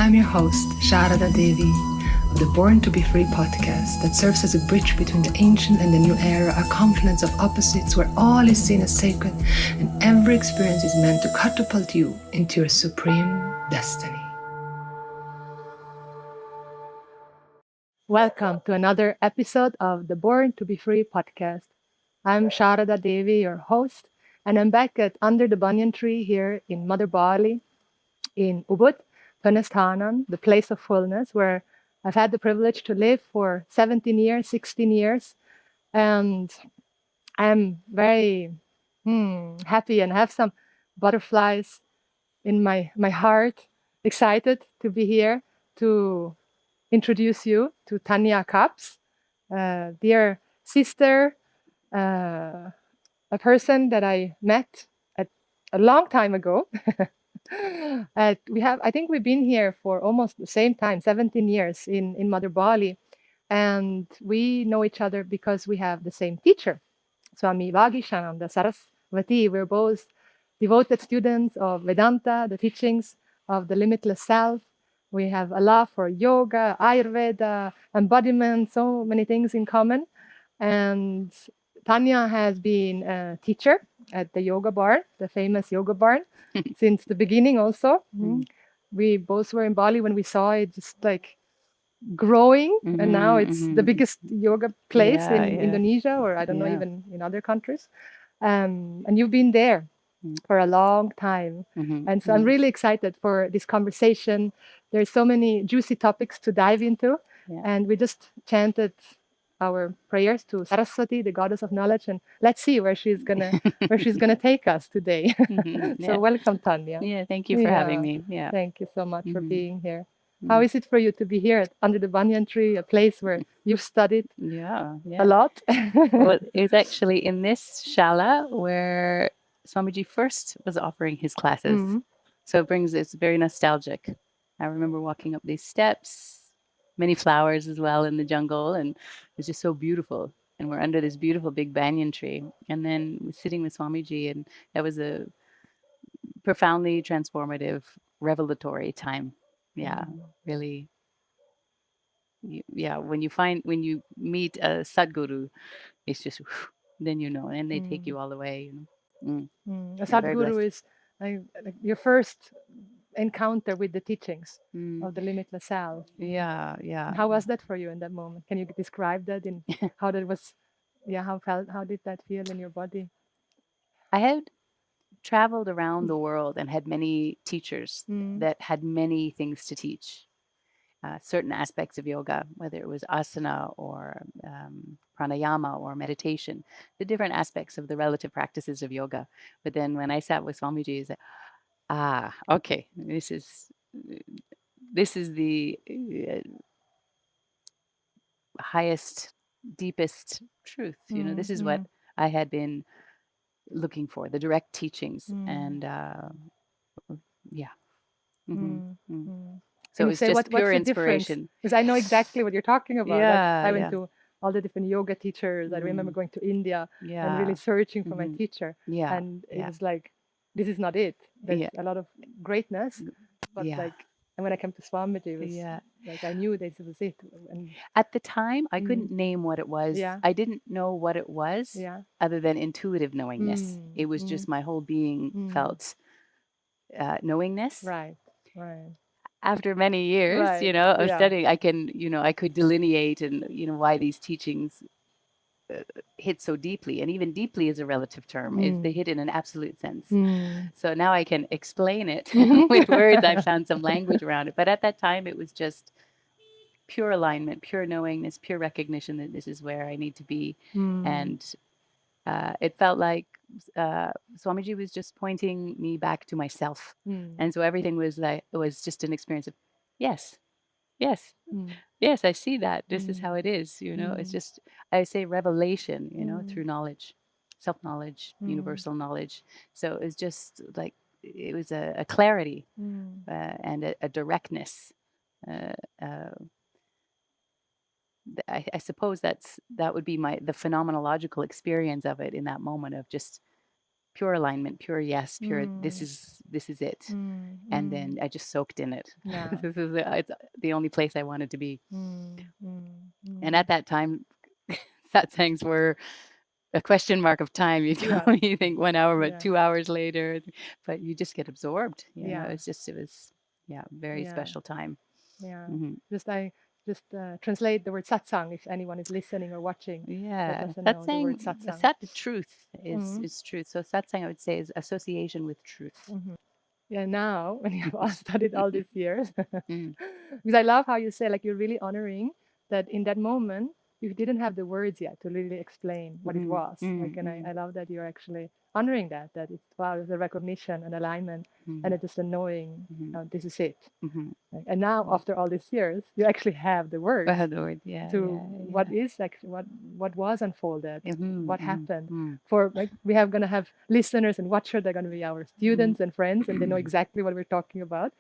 I'm your host, Sharada Devi, of the Born to be Free podcast that serves as a bridge between the ancient and the new era, a confluence of opposites where all is seen as sacred and every experience is meant to catapult you into your supreme destiny. Welcome to another episode of the Born to be Free podcast. I'm Sharada Devi, your host, and I'm back at Under the Banyan tree here in Mother Bali, in Ubud, Penastanan, the place of fullness, where I've had the privilege to live for 17 years, 16 years. And I'm very happy and have some butterflies in my heart, excited to be here to introduce you to Tanya Kaps, dear sister, a person that I met at a long time ago. I think we've been here for almost the same time, 17 years in Mother Bali. And we know each other because we have the same teacher, Swami Vagishananda, Saraswati. We're both devoted students of Vedanta, the teachings of the limitless self. We have a love for yoga, Ayurveda, embodiment, so many things in common. And Tanya has been a teacher at the yoga barn, the famous yoga barn, since the beginning also. We both were in Bali when we saw it just like growing, and now it's the biggest yoga place in Indonesia, or I don't know, even in other countries. And you've been there for a long time. And so I'm really excited for this conversation. There's so many juicy topics to dive into. And we just chanted our prayers to Saraswati, the goddess of knowledge, and let's see where she's gonna take us today. So welcome, Tanya. Yeah, thank you for having me. Yeah, thank you so much for being here. How is it for you to be here under the banyan tree, a place where you've studied a lot? Well, it was actually in this shala where Swamiji first was offering his classes. So it's very nostalgic. I remember walking up these steps, many flowers as well in the jungle, and it was just so beautiful. And we're under this beautiful big banyan tree. And then we're sitting with Swamiji, and that was a profoundly transformative, revelatory time. Yeah, really. When you meet a Sadguru, it's just then and they take you all the way. A Sadguru is like your first encounter with the teachings of the limitless self. Yeah. And how was that for you in that moment? Can you describe that in how that was? Yeah, how did that feel in your body? I had traveled around the world and had many teachers that had many things to teach. Certain aspects of yoga, whether it was asana or pranayama or meditation, the different aspects of the relative practices of yoga. But then when I sat with Swamiji, it's like, okay, this is the highest, deepest truth. This is what I had been looking for, the direct teachings. And so it was just pure inspiration. Because I know exactly what you're talking about. I went to all the different yoga teachers. I remember going to India and really searching for my teacher. And it was like, this is not it. There's a lot of greatness, but and when I came to Swamiji, it was like I knew this was it. And at the time, I couldn't name what it was. I didn't know what it was other than intuitive knowingness. It was just my whole being felt knowingness. Right. After many years, of studying, I could delineate and why these teachings hit so deeply, and even deeply is a relative term. They hit in an absolute sense. So now I can explain it with words. I've found some language around it, but at that time it was just pure alignment, pure knowingness, pure recognition that this is where I need to be. And it felt like Swamiji was just pointing me back to myself. And so everything was just an experience of yes, I see that. This is how it is, It's just, I say revelation, through knowledge, self-knowledge, universal knowledge. So it was just like, it was a clarity and a directness. I suppose that would be the phenomenological experience of it in that moment of just pure alignment, pure yes, pure this is it. And then I just soaked in it. Yeah. It's the only place I wanted to be. And at that time, satsangs were a question mark of time. You you think 1 hour, but 2 hours later, but you just get absorbed. You know, it was very special time. Yeah. Just translate the word satsang if anyone is listening or watching. Yeah, doesn't know the word satsang. Sat, truth is truth. So satsang, I would say, is association with truth. Yeah, now when you have all studied all these years, because I love how you say, like, you're really honoring that in that moment you didn't have the words yet to really explain what it was. Like, and I love that you're actually honoring that it's, wow, there's a recognition and alignment, and it's just a knowing, this is it. Like, and now after all these years, you actually have the words what is actually what was unfolded, what happened. For, like, we have gonna have listeners and watchers, they're gonna be our students and friends, and they know exactly what we're talking about.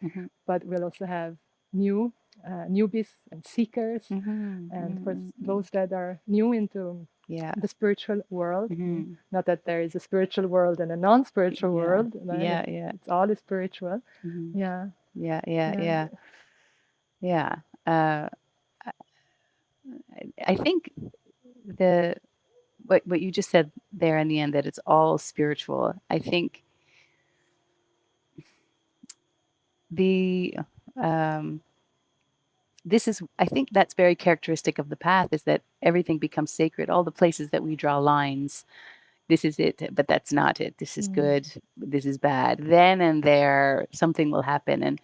But we'll also have newbies and seekers, and for those that are new into the spiritual world. Not that there is a spiritual world and a non-spiritual world. Right? It's all spiritual. I think what you just said there in the end, that it's all spiritual. I think I think that's very characteristic of the path, is that everything becomes sacred. All the places that we draw lines, this is it, but that's not it. This is good, this is bad. Then and there, something will happen. And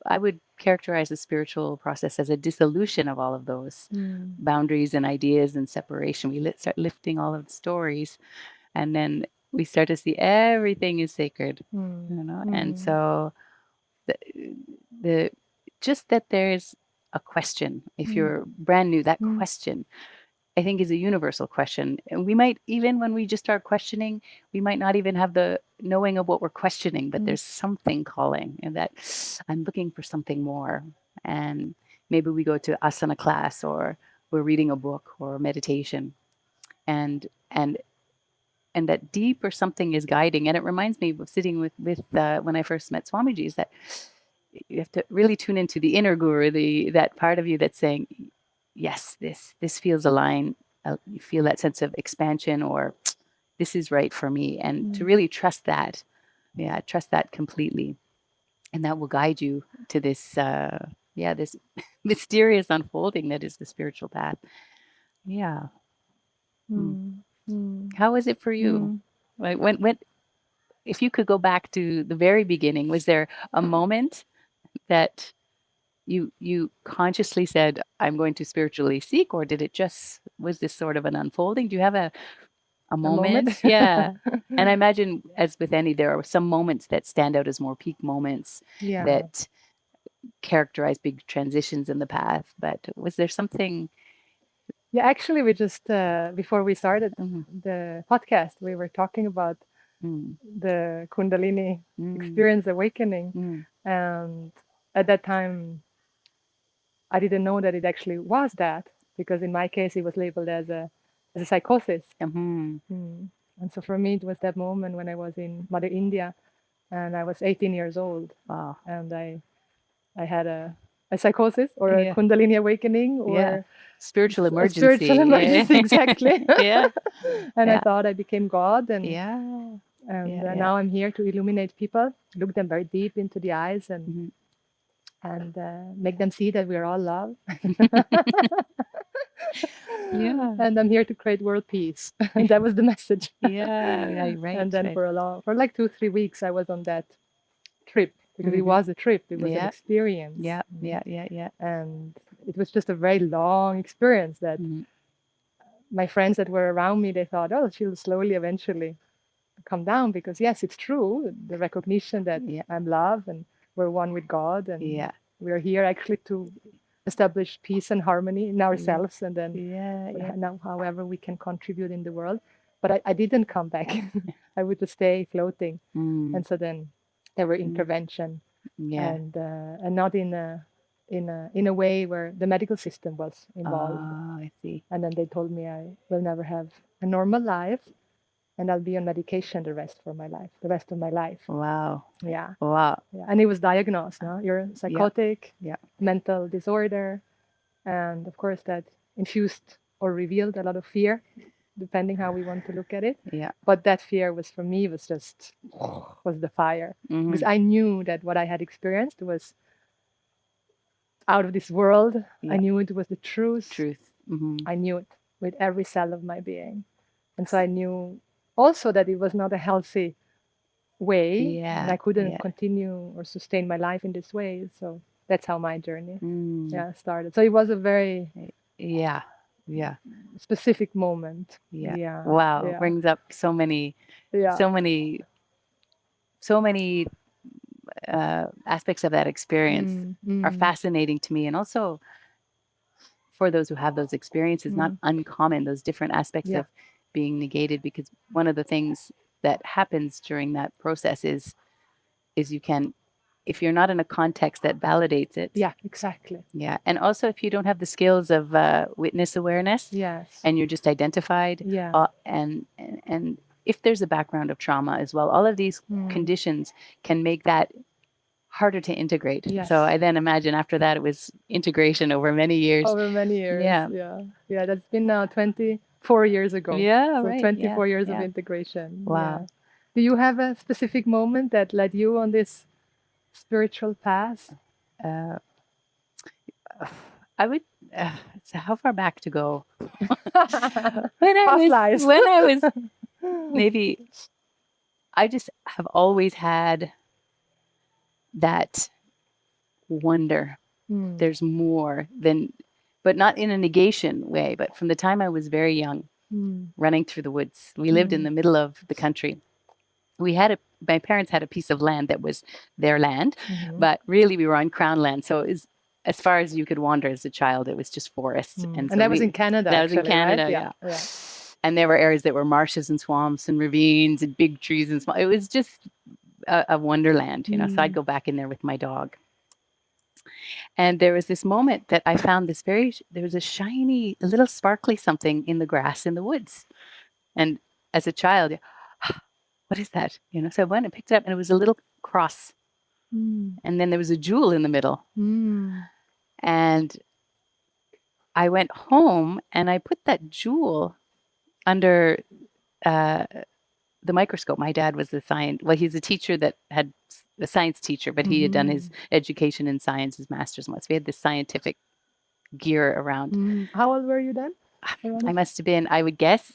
I would characterize the spiritual process as a dissolution of all of those boundaries and ideas and separation. We start lifting all of the stories, and then we start to see everything is sacred, you know. And so the just that there's a question. If you're brand new, that question, I think, is a universal question. And we might, even when we just start questioning, we might not even have the knowing of what we're questioning, but there's something calling, and that I'm looking for something more. And maybe we go to asana class, or we're reading a book or meditation, and that deeper something is guiding. And it reminds me of sitting with when I first met Swamiji, is that you have to really tune into the inner guru, that part of you that's saying, yes, this feels aligned. You feel that sense of expansion, or this is right for me, and to really trust that. Trust that completely, and that will guide you to this this mysterious unfolding that is the spiritual path. How was it for you? Like, when if you could go back to the very beginning, was there a moment that you consciously said, I'm going to spiritually seek, or was this sort of an unfolding? Do you have a moment? Yeah. And I imagine, as with any, there are some moments that stand out as more peak moments that characterize big transitions in the path. But was there something? Yeah, actually, we just, before we started the podcast, we were talking about the kundalini experience awakening. And at that time, I didn't know that it actually was that, because in my case, it was labeled as a psychosis. And so for me, it was that moment when I was in Mother India, and I was 18 years old. Wow. And I had a psychosis, or a kundalini awakening, or spiritual emergency. Exactly. And I thought I became God, and now I'm here to illuminate people, look them very deep into the eyes, and make them see that we're all love. And I'm here to create world peace. And that was the message. Right. And then for like 2-3 weeks, I was on that trip, because it was a trip. It was an experience. And it was just a very long experience that my friends that were around me, they thought, oh, she'll slowly eventually come down, because yes, it's true, the recognition that I'm love, and we're one with God, and we're here actually to establish peace and harmony in ourselves, and then now however we can contribute in the world. But I didn't come back. I would just stay floating. And so then there were intervention, and not in a way where the medical system was involved. I see. And then they told me I will never have a normal life, and I'll be on medication the rest of my life. Wow. Yeah. Wow. Yeah. And it was diagnosed, no? You're psychotic, Yeah. mental disorder. And of course that infused or revealed a lot of fear, depending how we want to look at it. Yeah. But that fear was, for me, was the fire. Because I knew that what I had experienced was out of this world. I knew it was the truth. I knew it with every cell of my being. And so I knew also that it was not a healthy way, and I couldn't continue or sustain my life in this way. So that's how my journey started. So it was a very specific moment. Wow. Brings up so many aspects of that experience are fascinating to me. And also for those who have those experiences, not uncommon, those different aspects of being negated, because one of the things that happens during that process is you can, if you're not in a context that validates it. Yeah, exactly. Yeah. And also if you don't have the skills of witness awareness, and you're just identified, and if there's a background of trauma as well, all of these conditions can make that harder to integrate. So I then imagine after that it was integration over many years. Yeah. That's been now 24 years ago. So 24 years of integration. Wow. Do you have a specific moment that led you on this spiritual path? I would so how far back to go? when I was maybe, I just have always had that wonder. There's more than, but not in a negation way, but from the time I was very young, running through the woods. We lived in the middle of the country. My parents had a piece of land that was their land, but really we were on crown land. So it was, as far as you could wander as a child, it was just forest. And that was in Canada. That was in Canada, right? Yeah. And there were areas that were marshes and swamps and ravines and big trees and small. It was just a wonderland, So I'd go back in there with my dog. And there was this moment that I found there was a shiny, a little sparkly something in the grass in the woods. And as a child, what is that? So I went and picked it up, and it was a little cross. And then there was a jewel in the middle. And I went home and I put that jewel under the microscope. My dad was he's a teacher that had a science teacher, but he had done his education in science, his master's and what. So we had this scientific gear around. How old were you then? I must have been, I would guess,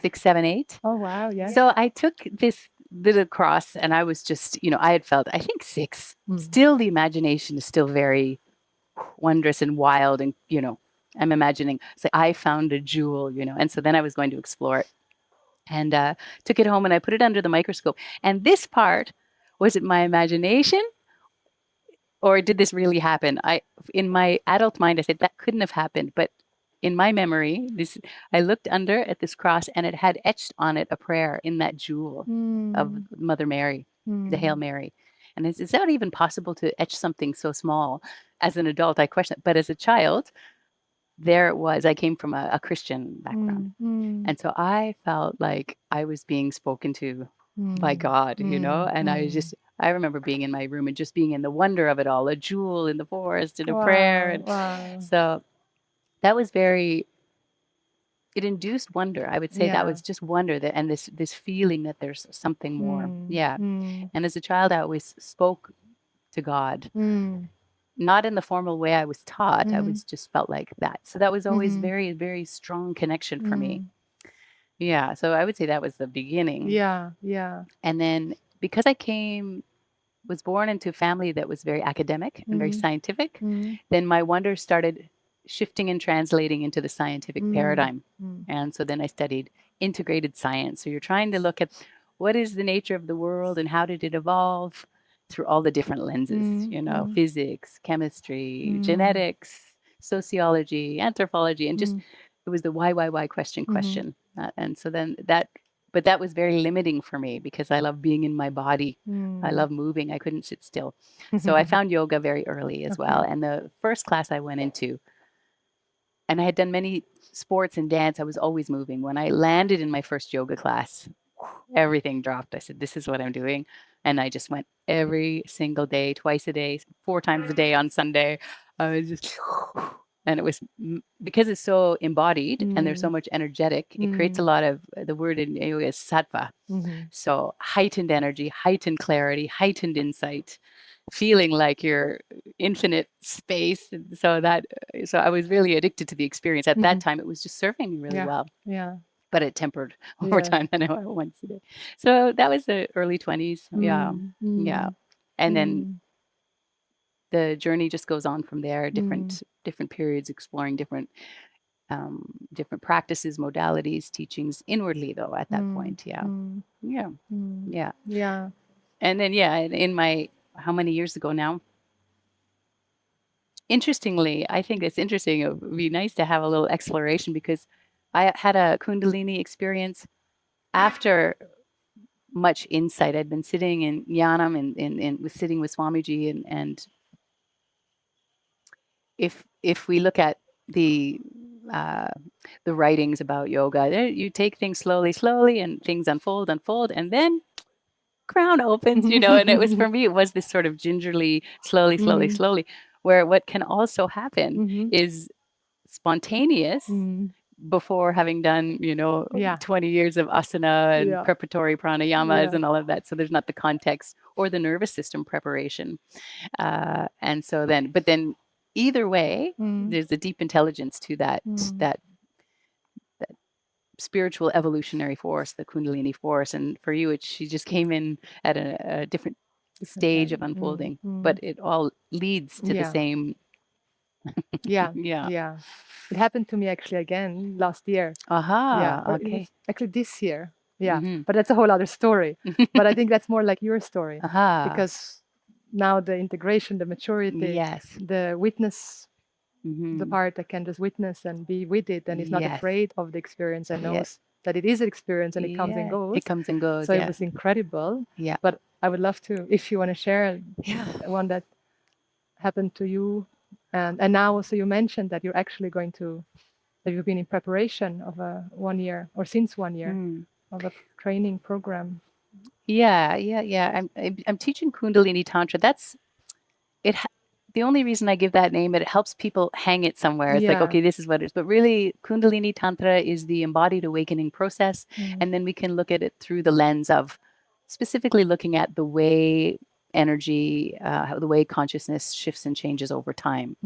6, 7, 8. Oh, wow. Yeah. So I took this little cross, and I was just, I had felt, I think 6. Still, the imagination is still very wondrous and wild. And, I'm imagining, I found a jewel, and so then I was going to explore it. And took it home, and I put it under the microscope. And this part, was it my imagination, or did this really happen? In my adult mind, I said that couldn't have happened. But in my memory, I looked under at this cross, and it had etched on it a prayer in that jewel of Mother Mary, the Hail Mary. And is that even possible to etch something so small? As an adult, I questioned it. But as a child, there it was. I came from a Christian background. And so I felt like I was being spoken to by God, and I remember being in my room and just being in the wonder of it all, a jewel in the forest and a prayer. And so that was it induced wonder. I would say that was just wonder, and this feeling that there's something more. And as a child, I always spoke to God. Not in the formal way I was taught. I was just felt like that. So that was always very, very strong connection for me. Yeah. So I would say that was the beginning. Yeah. And then because I was born into a family that was very academic and very scientific, then my wonder started shifting and translating into the scientific paradigm. And so then I studied integrated science. So you're trying to look at what is the nature of the world and how did it evolve through all the different lenses, physics, chemistry, genetics, sociology, anthropology, and just it was the why question. And so then but that was very limiting for me because I love being in my body. I love moving. I couldn't sit still. So I found yoga very early as well. And the first class I went into, and I had done many sports and dance. I was always moving. When I landed in my first yoga class, everything dropped. I said, this is what I'm doing. And I just went every single day, twice a day, 4 times a day on Sunday. I was just, and it was because it's so embodied and there's so much energetic, it creates a lot of, the word in yoga is sattva. So heightened energy, heightened clarity, heightened insight, feeling like you're infinite space. And so I was really addicted to the experience. At that time, it was just serving me really well. Yeah. But it tempered over time. And I went once a day. So that was the early 20s. Yeah. Yeah. And then the journey just goes on from there, different periods, exploring different practices, modalities, teachings inwardly, though, at that point. Yeah. Yeah. Yeah. Yeah. And then, in my, how many years ago now? Interestingly, I think it's interesting. It would be nice to have a little exploration, because I had a kundalini experience after much insight. I'd been sitting in Jnanam and was sitting with Swamiji, and if we look at the writings about yoga, you take things slowly, and things unfold, and then crown opens, and it was, for me, it was this sort of gingerly, slowly, where what can also happen is spontaneous before having done, 20 years of asana and preparatory pranayamas and all of that. So there's not the context or the nervous system preparation. And so but then either way, there's a deep intelligence to that spiritual evolutionary force, the kundalini force. And for you, she just came in at a different stage of unfolding, but it all leads to the same. Yeah. It happened to me actually again last year. Okay. Actually this year. But that's a whole other story. But I think that's more like your story, because now the integration, the maturity, the witness, the part that can just witness and be with it, and is not afraid of the experience, and knows that it is an experience and it comes and goes. It comes and goes. So it was incredible. Yeah. But I would love to, if you want to share one that happened to you. And now also you mentioned that you're actually that you've been in preparation of a 1 year, or since 1 year, of a training program. Yeah. I'm teaching Kundalini Tantra. That's it. The only reason I give that name, it helps people hang it somewhere. It's like, okay, this is what it is. But really, Kundalini Tantra is the embodied awakening process. And then we can look at it through the lens of specifically looking at the way energy, the way consciousness shifts and changes over time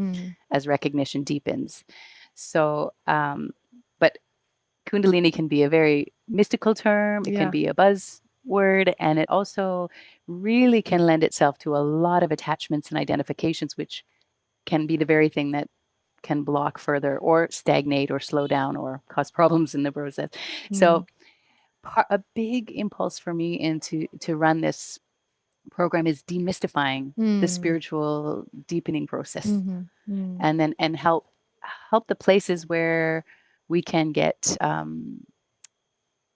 as recognition deepens. So, but Kundalini can be a very mystical term. It can be a buzzword, and it also really can lend itself to a lot of attachments and identifications, which can be the very thing that can block further or stagnate or slow down or cause problems in the process. So a big impulse for me to run this program is demystifying the spiritual deepening process, and help the places where we can get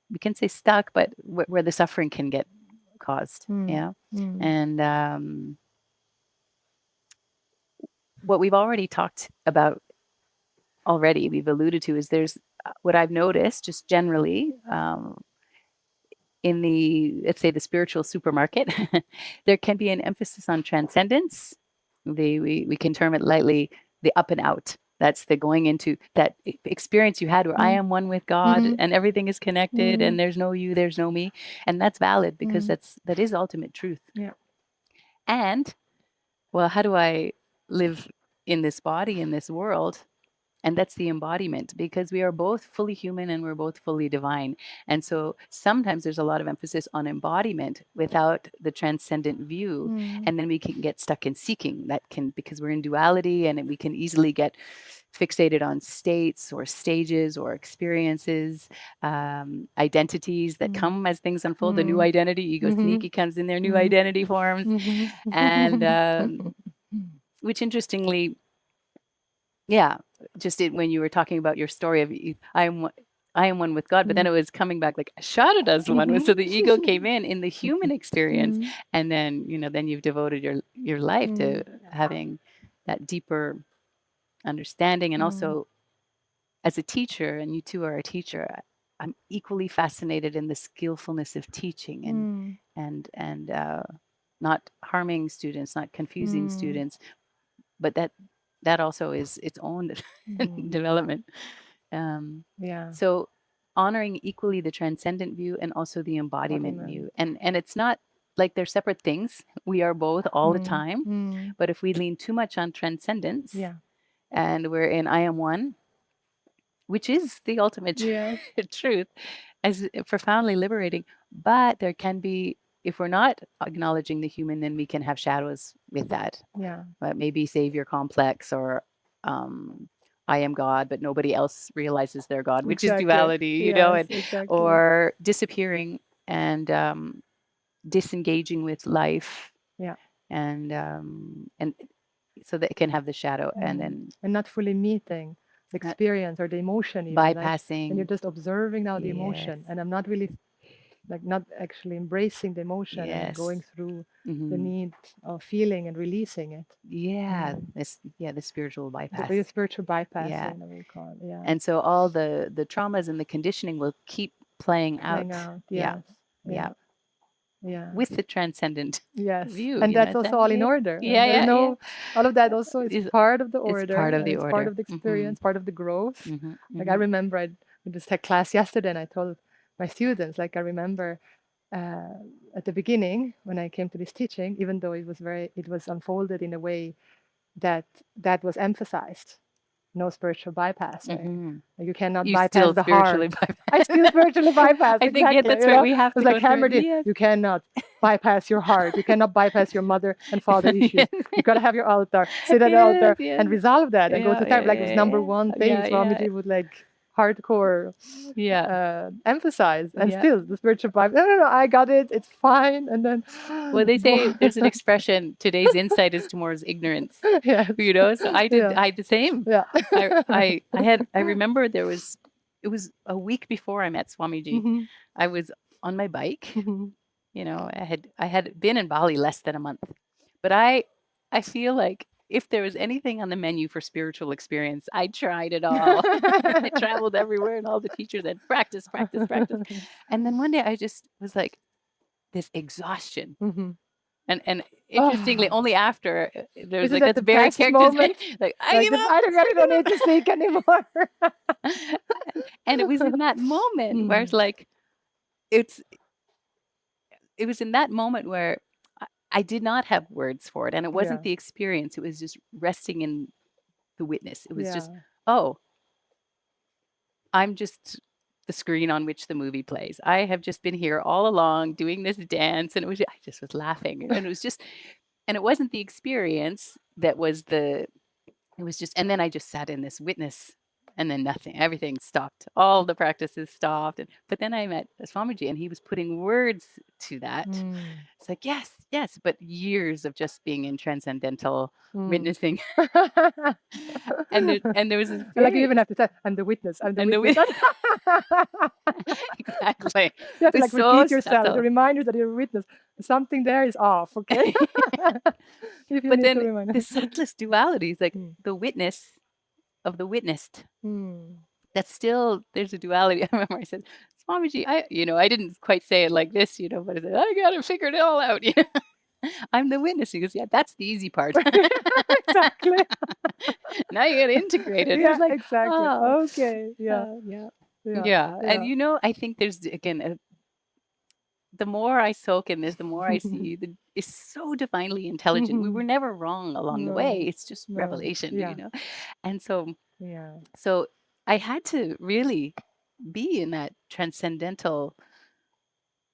we can say stuck, but where the suffering can get caused. And what we've already talked about we've alluded to, is there's what I've noticed just generally in the, let's say, the spiritual supermarket, there can be an emphasis on transcendence. We can term it lightly, the up and out. That's the going into that experience you had where I am one with God and everything is connected and there's no you, there's no me. And that's valid, because that is ultimate truth. Yeah. And, well, how do I live in this body, in this world? And that's the embodiment, because we are both fully human and we're both fully divine. And so sometimes there's a lot of emphasis on embodiment without the transcendent view. And then we can get stuck in seeking. Because we're in duality, and we can easily get fixated on states or stages or experiences, identities that come as things unfold. The new identity, ego sneaky comes in there, new identity forms. And which interestingly, just when you were talking about your story of I am one with God, but then it was coming back like Shada does one. So the ego came in the human experience, and then then you've devoted your life to having that deeper understanding, and also as a teacher, and you two are a teacher, I'm equally fascinated in the skillfulness of teaching and not harming students, not confusing students, but that also is its own development. So honoring equally the transcendent view and also the embodiment view. And it's not like they're separate things. We are both all the time. But if we lean too much on transcendence and we're in I am one, which is the ultimate truth, as profoundly liberating. But there can be, if we're not acknowledging the human, then we can have shadows with that. Maybe savior complex, or I am God, but nobody else realizes they're God, which is duality, you know, and, or disappearing and disengaging with life. And so that it can have the shadow and not fully meeting the experience or the emotion, even, bypassing, and you're just observing now the emotion, and I'm not really not actually embracing the emotion and going through the need of feeling and releasing it. The spiritual bypass, the spiritual bypassing, we call it. And so all the traumas and the conditioning will keep playing out. With the transcendent view. And that's also all in order. All of that also is part of the order. It's part of the order. Part of the experience, part of the growth. Like I remember we just had class yesterday and I told my students, like I remember at the beginning when I came to this teaching, even though it was unfolded in a way that was emphasized. No spiritual bypass. You cannot bypass the heart. I still spiritually bypass. I think that's right. We have to like hammered it. You cannot bypass your heart. You cannot bypass your mother and father issues. You got to have your altar, sit at the altar, and resolve that, and go to time. Like it was number one thing. Swamiji would like hardcore emphasize, and still the spiritual vibe. No, I got it, it's fine. And then they say there's an expression, today's insight is tomorrow's ignorance. You know, so I had the same. I remember it was a week before I met Swamiji. I was on my bike. You know, I had been in Bali less than a month, but I feel like if there was anything on the menu for spiritual experience, I tried it all. I traveled everywhere, and all the teachers said, practice. And then one day I just was like, this exhaustion. And interestingly, only after there was that's very characteristic. Like I don't need to speak anymore. And it was in that moment where it's like, it was in that moment where I did not have words for it, and it wasn't the experience. It was just resting in the witness. It was just, I'm just the screen on which the movie plays. I have just been here all along doing this dance, and I just was laughing, and it was just, and it wasn't the experience that was it was just, and then I just sat in this witness. And then everything stopped. All the practices stopped. But then I met Swamiji, and he was putting words to that. It's like, yes. But years of just being in transcendental witnessing. and there was like you even have to say, I'm the witness. I'm the witness. Exactly. You have to like repeat yourself. The reminder that you're a witness. Something there is off, okay? But then the subtlest duality is like the witness of the witnessed. That's still, there's a duality. I remember I said, Swamiji, I didn't quite say it like this, but I said, I got to figure it all out. I'm the witness. He goes, yeah, that's the easy part. Exactly. Now you got to integrate it. Yeah, like, exactly. Oh, okay. Yeah. And I think there's, again, the more I soak in this, the more I see it's so divinely intelligent. We were never wrong along the way. It's just revelation, And so I had to really be in that transcendental,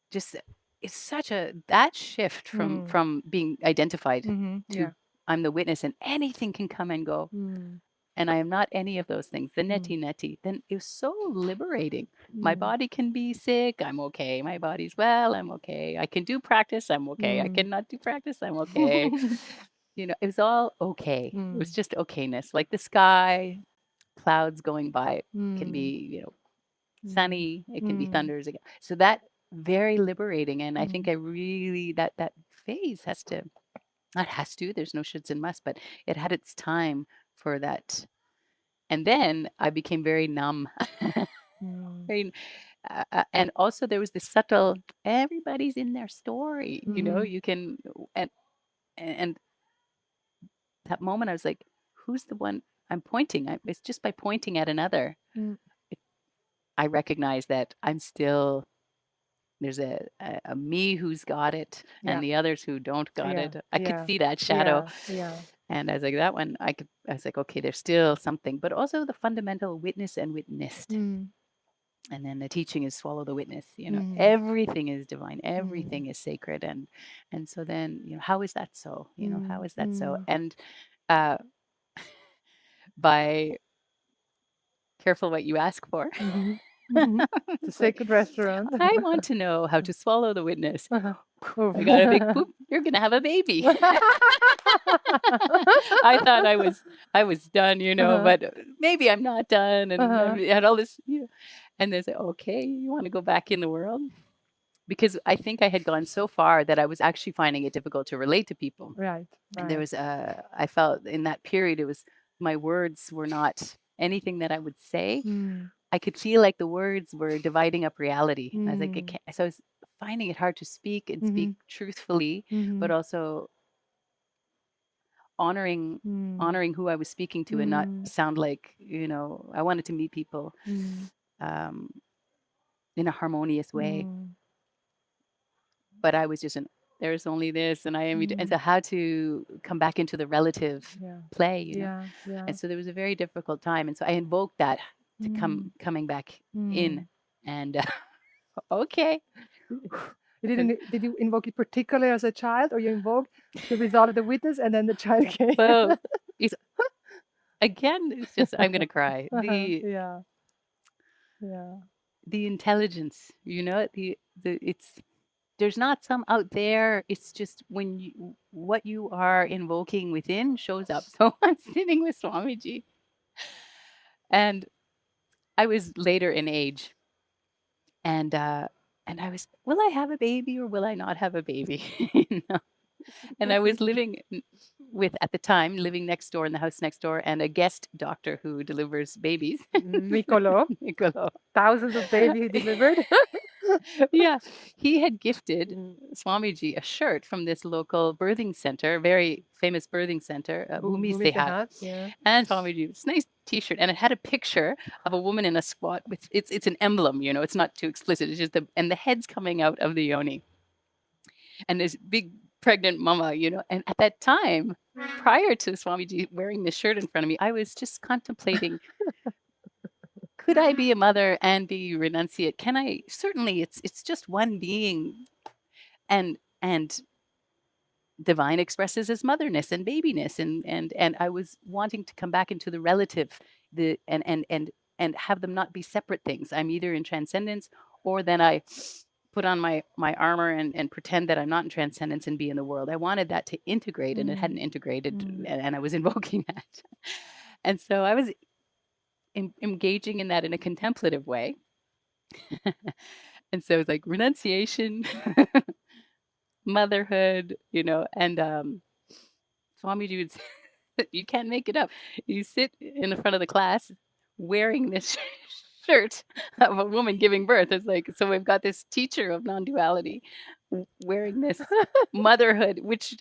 just, it's such that shift from being identified to I'm the witness and anything can come and go. And I am not any of those things, the neti, then it was so liberating. My body can be sick, I'm okay. My body's well, I'm okay. I can do practice, I'm okay. I cannot do practice, I'm okay. It was all okay. It was just okayness. Like the sky, clouds going by can be, sunny, it can be thunders again. So that very liberating. And I think I really, that phase there's no shoulds and musts, but it had its time for that. And then I became very numb. Very, and also there was this subtle, everybody's in their story, you can, and that moment I was like, who's the one I'm pointing? It's just by pointing at another, I recognize that I'm still, there's a me who's got it and the others who don't got it. I could see that shadow. And I was like, that one, I was like, okay, there's still something, but also the fundamental witness and witnessed. And then the teaching is swallow the witness, everything is divine, everything is sacred. And so then, how is that so? How is that so? And by careful what you ask for. The sacred restaurant. I want to know how to swallow the witness. I got a big poop. You're gonna have a baby. I thought I was done, but maybe I'm not done, and I had all this, and they say, okay, you want to go back in the world? Because I think I had gone so far that I was actually finding it difficult to relate to people. Right. And there was I felt in that period, it was, my words were not anything that I would say. I could feel like the words were dividing up reality. I was like, so I was finding it hard to speak and speak truthfully, but also honoring who I was speaking to and not sound like, I wanted to meet people in a harmonious way. But I was just there's only this, and and so how to come back into the relative play, And so there was a very difficult time, and so I invoked that to coming back in, and okay. Did you invoke it particularly as a child, or you invoked the result of the witness and then the child came? Well, again, it's just, I'm gonna cry. The intelligence, it's, there's not some out there. It's just when what you are invoking within shows up. So I'm sitting with Swamiji, and I was later in age, and I was, will I have a baby or will I not have a baby? And I was living at the time, living next door in the house next door, and a guest doctor who delivers babies. Nicolo. Thousands of babies delivered. Yeah, he had gifted Swamiji a shirt from this local birthing center, very famous birthing center, Bhumi Sehat. And Swamiji, it's a nice T-shirt, and it had a picture of a woman in a squat with it's an emblem, it's not too explicit. It's just and the head's coming out of the yoni, and this big pregnant mama, And at that time, prior to Swamiji wearing this shirt in front of me, I was just contemplating. Could I be a mother and be renunciate? Can I? Certainly, it's just one being, and divine expresses as motherness and babyness, and I was wanting to come back into the relative, and have them not be separate things. I'm either in transcendence, or then I put on my armor and pretend that I'm not in transcendence and be in the world. I wanted that to integrate, and it hadn't integrated, and I was invoking that, and so I was engaging in that in a contemplative way. And so it's like renunciation, motherhood, and Swamiji would say, you can't make it up. You sit in the front of the class wearing this shirt of a woman giving birth. It's like, so we've got this teacher of non-duality wearing this motherhood, which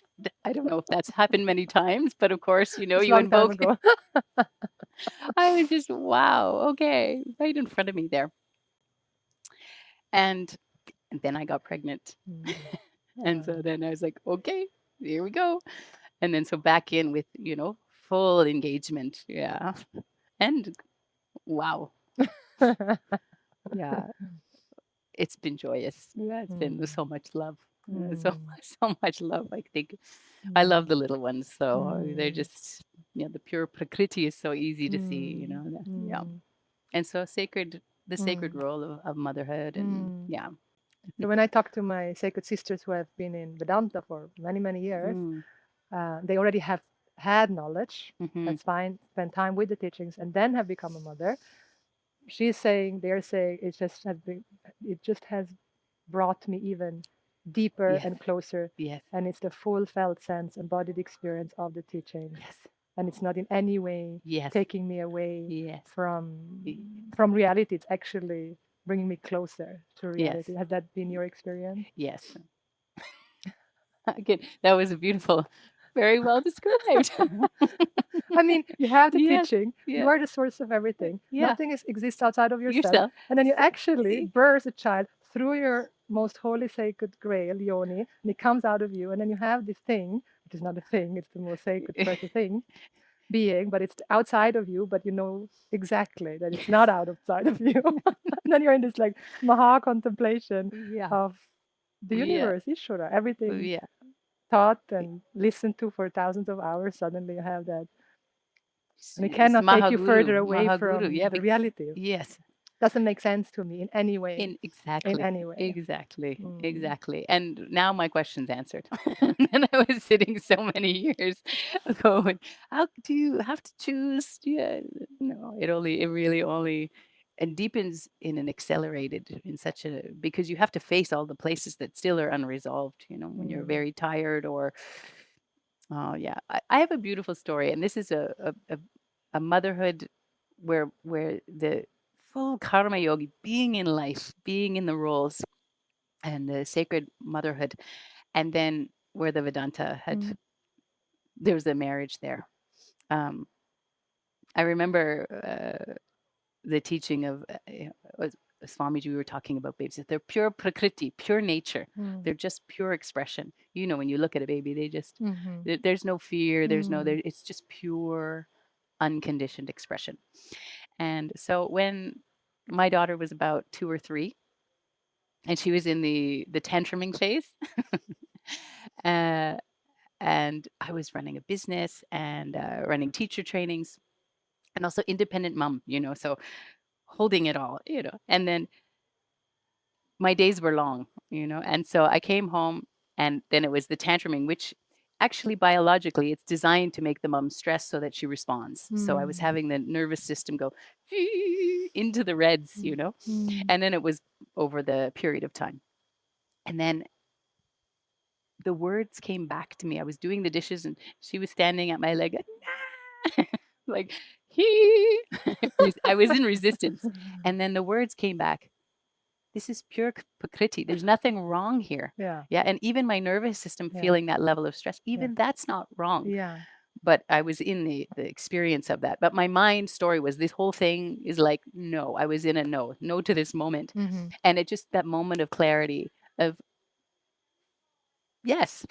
I don't know if that's happened many times, but of course, you invoke. I was just, wow, okay, right in front of me there. And then I got pregnant. And so then I was like, okay, here we go. And then so back in with, full engagement. Yeah. And wow. Yeah. It's been joyous. Yeah, it's been so much love. So much love. I think I love the little ones. So they're just, the pure prakriti is so easy to see, Yeah. And so the sacred role of motherhood, and yeah. So when I talk to my sacred sisters who have been in Vedanta for many, many years, they already have had knowledge. That's fine. Spend time with the teachings and then have become a mother. They're saying it just has brought me even deeper and closer. Yes. And it's the full felt sense, embodied experience of the teaching. Yes. and it's not in any way Yes. taking me away Yes. from reality. It's actually bringing me closer to reality. Yes. Has that been your experience? Yes. Again, that was a beautiful, very well described. I mean, you have the Yes. teaching. You Yeah. are the source of everything. Yeah. Nothing exists outside of yourself. Yourself. And then you So, actually see? birth a child through your most holy sacred grail, yoni, and it comes out of you. And then you have this thing, which is not a thing, it's the most sacred precious thing, being, but it's outside of you, but you know exactly that it's not outside of you. And then you're in this like Maha contemplation Yeah. of the Yeah. universe, Ishvara, everything Yeah. taught and listened to for thousands of hours. Suddenly you have that. And it It's cannot take you Mahaguru. further away Mahaguru. from Yeah. the reality. Yes. Doesn't make sense to me in any way. In Exactly. any way. Exactly. Mm. Exactly. And now my question's answered. And I was sitting so many years ago and how do you have to choose? Yeah. No, it really only and deepens in an accelerated in such a because you have to face all the places that still are unresolved, you know, when you're very tired or oh yeah. I have a beautiful story and this is a motherhood where the full karma yogi being in life, being in the roles and the sacred motherhood, and then where the Vedanta had there was a marriage there. Um, I remember the teaching of Swamiji. We were talking about babies. They're pure prakriti, pure nature. They're just pure expression. You know, when you look at a baby, they just there's no fear. There's no there. It's just pure, unconditioned expression. And so when my daughter was about 2 or 3, and she was in the tantruming phase, and I was running a business and running teacher trainings, and also independent mom, you know, so holding it all, you know. And then my days were long, you know, and so I came home, and then it was the tantruming, which actually biologically it's designed to make the mom stress so that she responds. So I was having the nervous system go into the reds, you know, and then it was over the period of time. And then the words came back to me. I was doing the dishes and she was standing at my leg, like, he. I was in resistance. And then the words came back. This is pure prakriti. There's nothing wrong here. Yeah. Yeah. And even my nervous system feeling that level of stress, even that's not wrong. Yeah. But I was in the experience of that. But my mind story was this whole thing is like, no, I was in a no to this moment. And it just that moment of clarity of, yes,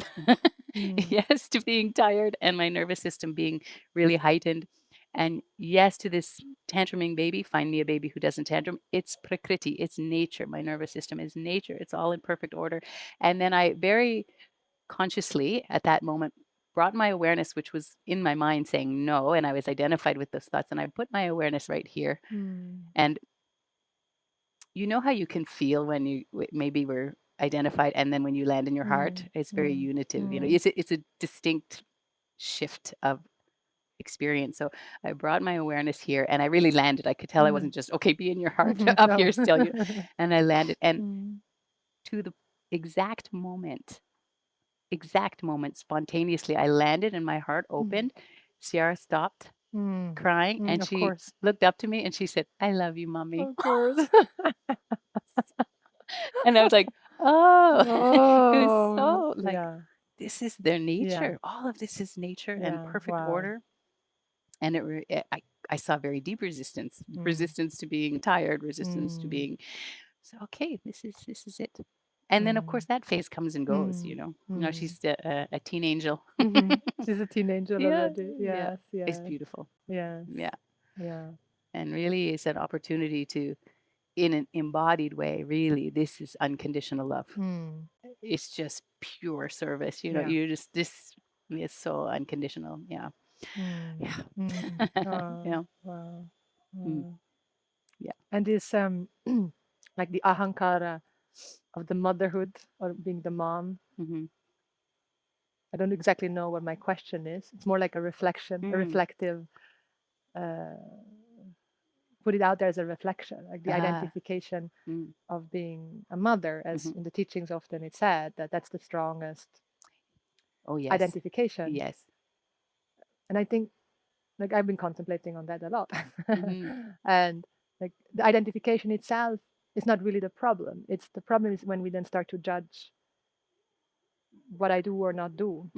yes to being tired and my nervous system being really heightened. And yes to this tantruming baby, find me a baby who doesn't tantrum. It's prakriti, it's nature. My nervous system is nature. It's all in perfect order. And then I very consciously at that moment brought my awareness, which was in my mind saying no, and I was identified with those thoughts, and I put my awareness right here. And you know how you can feel when you maybe were identified, and then when you land in your heart, it's very unitive. You know, it's a distinct shift of experience. So I brought my awareness here, and I really landed. I could tell I wasn't just okay. Be in your heart up here still, you. And I landed, and to the exact moment, spontaneously, I landed, and my heart opened. Ciara stopped crying, and she looked up to me, and she said, "I love you, mommy." Of course. And I was like, oh, it was so like, this is their nature. All of this is nature and perfect order. And I saw very deep resistance to being tired, resistance to being, so, okay, this is it. And then, of course, that phase comes and goes, you know. Now she's a teen angel. She's a teen angel already. Yes, yes. It's beautiful. Yes. Yeah. And really it's an opportunity to, in an embodied way, really, this is unconditional love. It's just pure service, you know. You just, this is so unconditional. Yeah. Yeah. Yeah. Wow. Yeah. And this like the ahankara of the motherhood or being the mom. I don't exactly know what my question is. It's more like a reflection, a reflective, put it out there as a reflection, like the identification of being a mother, as in the teachings often it's said that that's the strongest identification. Yes. And I think like I've been contemplating on that a lot. And like the identification itself is not really the problem. It's the problem is when we then start to judge what I do or not do.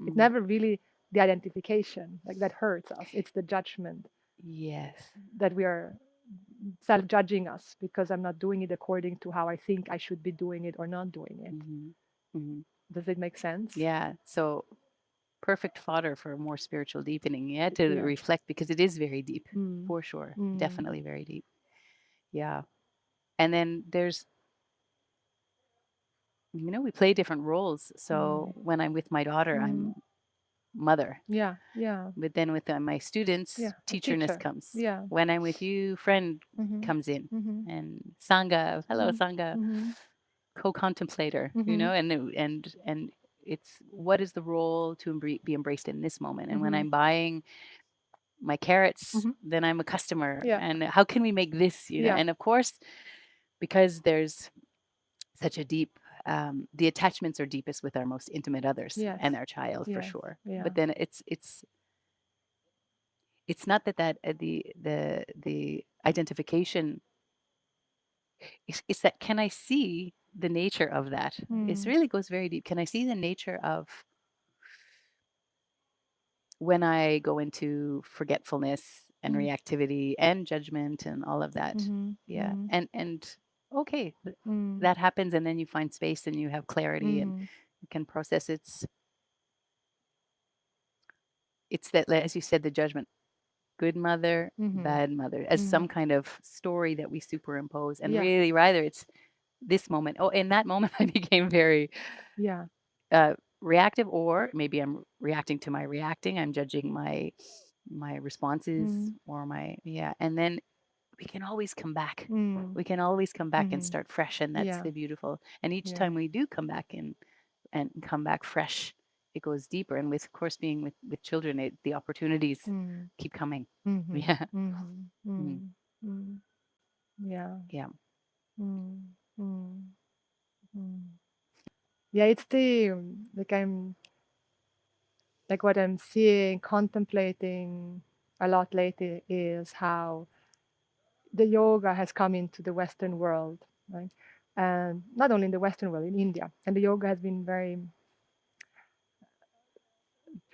It's never really the identification like that hurts us. It's the judgment. Yes. That we are self-judging us because I'm not doing it according to how I think I should be doing it or not doing it. Does it make sense? Yeah. So perfect fodder for more spiritual deepening. You had to reflect because it is very deep, for sure. Definitely very deep. Yeah. And then there's, we play different roles. So when I'm with my daughter, I'm mother. Yeah. But then with my students, teacherness comes. Yeah. When I'm with you, friend comes in. And Sangha, hello Sangha, co-contemplator, and it's what is the role to be embraced in this moment. And when I'm buying my carrots, then I'm a customer. And how can we make this, and of course, because there's such a deep the attachments are deepest with our most intimate others and our child, for sure. But then it's not that the identification is that, can I see the nature of that? It really goes very deep. Can I see the nature of when I go into forgetfulness and reactivity and judgment and all of that? And okay, that happens, and then you find space and you have clarity and you can process. It's that, as you said, the judgment, good mother, bad mother, as some kind of story that we superimpose, and really rather it's this moment. Oh, in that moment I became very reactive, or maybe I'm reacting to my reacting. I'm judging my responses or and then we can always come back. We can always come back and start fresh, and that's the beautiful. And each time we do come back and come back fresh, it goes deeper. And with, of course, being with children, the opportunities keep coming. Yeah. Yeah, it's the like what I'm seeing, contemplating a lot lately is how the yoga has come into the Western world, right? And not only in the Western world, in India. And the yoga has been very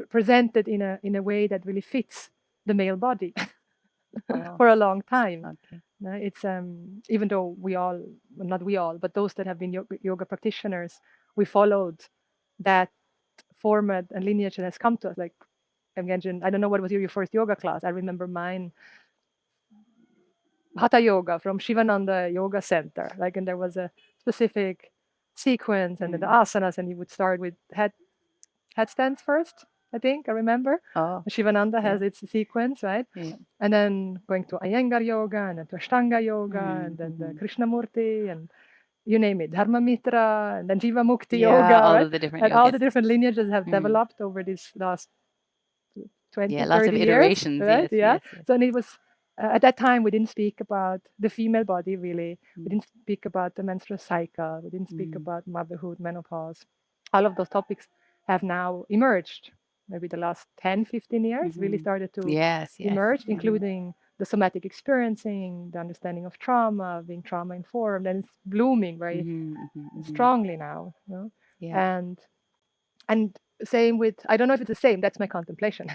presented in a way that really fits the male body for a long time. Okay. It's even though not we all, but those that have been yoga practitioners, we followed that format and lineage that has come to us. Like, imagine, I don't know what was your first yoga class. I remember mine, Hatha Yoga from Shivananda Yoga Center. Like, and there was a specific sequence and then the asanas, and you would start with headstands first. I think I remember. Shivananda has its sequence, right? And then going to Iyengar Yoga, and then to Ashtanga Yoga, and then the Krishnamurti, and you name it, Dharma Mitra, and then Jiva Mukti Yoga, all right? of the different and yogas. all the different lineages have developed over these last 20, 30 lots of years, iterations, right? yes. So, and it was at that time we didn't speak about the female body really. We didn't speak about the menstrual cycle. We didn't speak about motherhood, menopause. All of those topics have now emerged. Maybe the last 10, 15 years really started to emerge, including the somatic experiencing, the understanding of trauma, being trauma informed, and it's blooming very strongly now. And same with, I don't know if it's the same, that's my contemplation,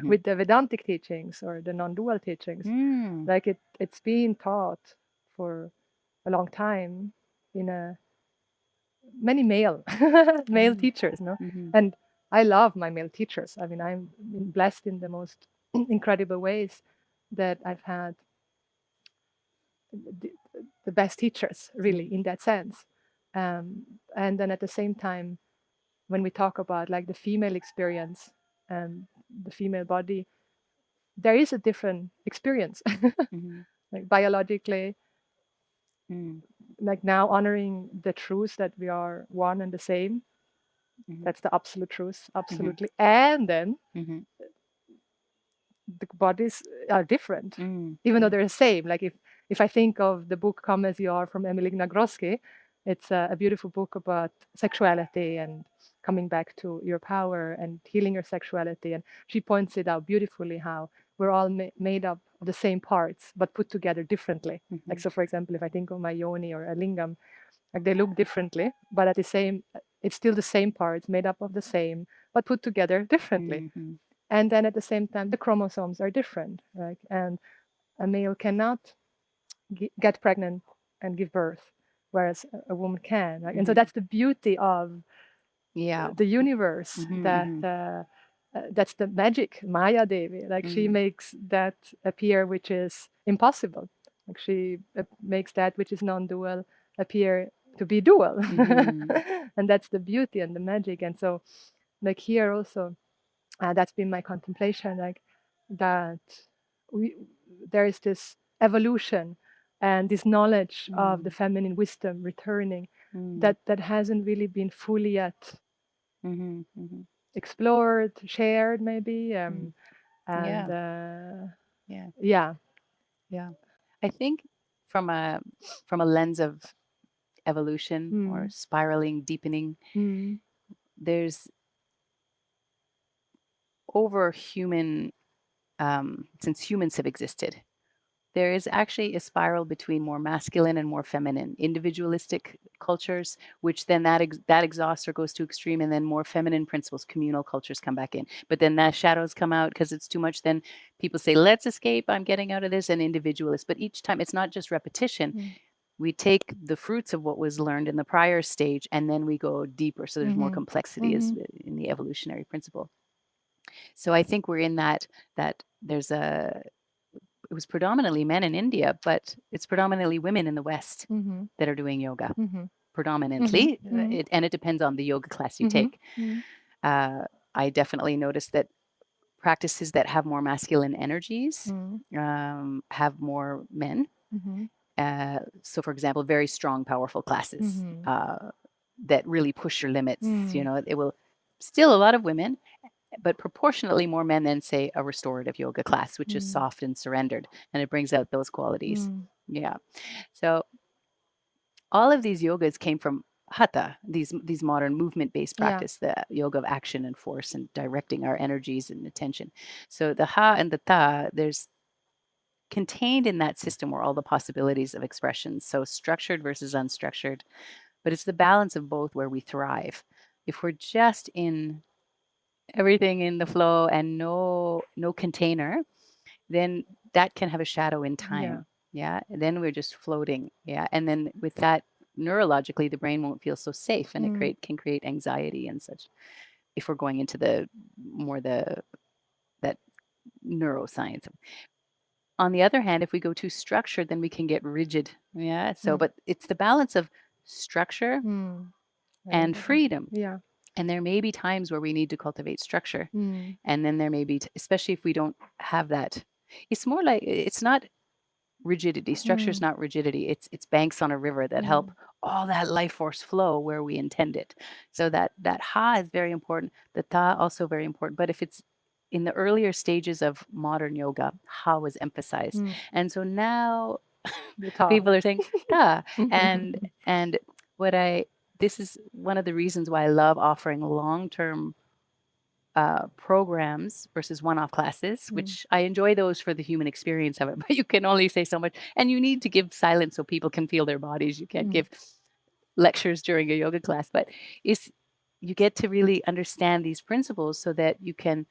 with the Vedantic teachings or the non-dual teachings. Like it's been taught for a long time in many male teachers, and I love my male teachers. I mean, I'm blessed in the most incredible ways that I've had the best teachers, really, in that sense. And then at the same time, when we talk about like the female experience and the female body, there is a different experience, like biologically, like now honoring the truth that we are one and the same. That's the absolute truth, absolutely. And then the bodies are different, even though they're the same. Like if I think of the book Come As You Are from Emily Nagroski, It's a beautiful book about sexuality and coming back to your power and healing your sexuality. And she points it out beautifully how we're all made up of the same parts, but put together differently. Like, so for example, if I think of my yoni or a lingam, like they look differently, but at the same, it's still the same parts made up of the same, but put together differently. And then at the same time, the chromosomes are different, right? And a male cannot get pregnant and give birth, whereas a woman can, right? And so that's the beauty of the universe, that that's the magic, Maya Devi. Like she makes that appear which is impossible. Like she makes that which is non-dual appear to be dual. And that's the beauty and the magic. And so like here also, that's been my contemplation, like that there is this evolution and this knowledge of the feminine wisdom returning that hasn't really been fully yet explored, shared, maybe. I think from a lens of evolution or spiraling, deepening, there's over human, since humans have existed, there is actually a spiral between more masculine and more feminine individualistic cultures, which then that exhausts or goes to extreme, and then more feminine principles, communal cultures come back in. But then the shadows come out because it's too much. Then people say, let's escape, I'm getting out of this, and individualist. But each time it's not just repetition. We take the fruits of what was learned in the prior stage, and then we go deeper. So there's more complexity is in the evolutionary principle. So I think we're in that there's it was predominantly men in India, but it's predominantly women in the West that are doing yoga. Predominantly, and it depends on the yoga class you take. I definitely noticed that practices that have more masculine energies have more men. So, for example, very strong, powerful classes that really push your limits. It will still a lot of women, but proportionately more men than, say, a restorative yoga class, which is soft and surrendered, and it brings out those qualities. So all of these yogas came from hatha, these modern movement-based practice, the yoga of action and force and directing our energies and attention. So the ha and the ta, there's contained in that system were all the possibilities of expression, so structured versus unstructured, but it's the balance of both where we thrive. If we're just in everything in the flow and no container, then that can have a shadow in time. And then we're just floating. And then with that, neurologically, the brain won't feel so safe, and it can create anxiety and such. If we're going into that neuroscience. On the other hand, if we go too structured, then we can get rigid. So, but it's the balance of structure and freedom. And there may be times where we need to cultivate structure. And then there may be, especially if we don't have that, it's more like, it's not rigidity. Structure is not rigidity. It's banks on a river that help all that life force flow where we intend it. So that ha is very important. The ta also very important. But if it's in the earlier stages of modern yoga, ha was emphasized. And so now people are saying ta. And this is one of the reasons why I love offering long-term programs versus one-off classes, which I enjoy those for the human experience of it, but you can only say so much, and you need to give silence so people can feel their bodies. You can't give lectures during a yoga class, but you get to really understand these principles so that you can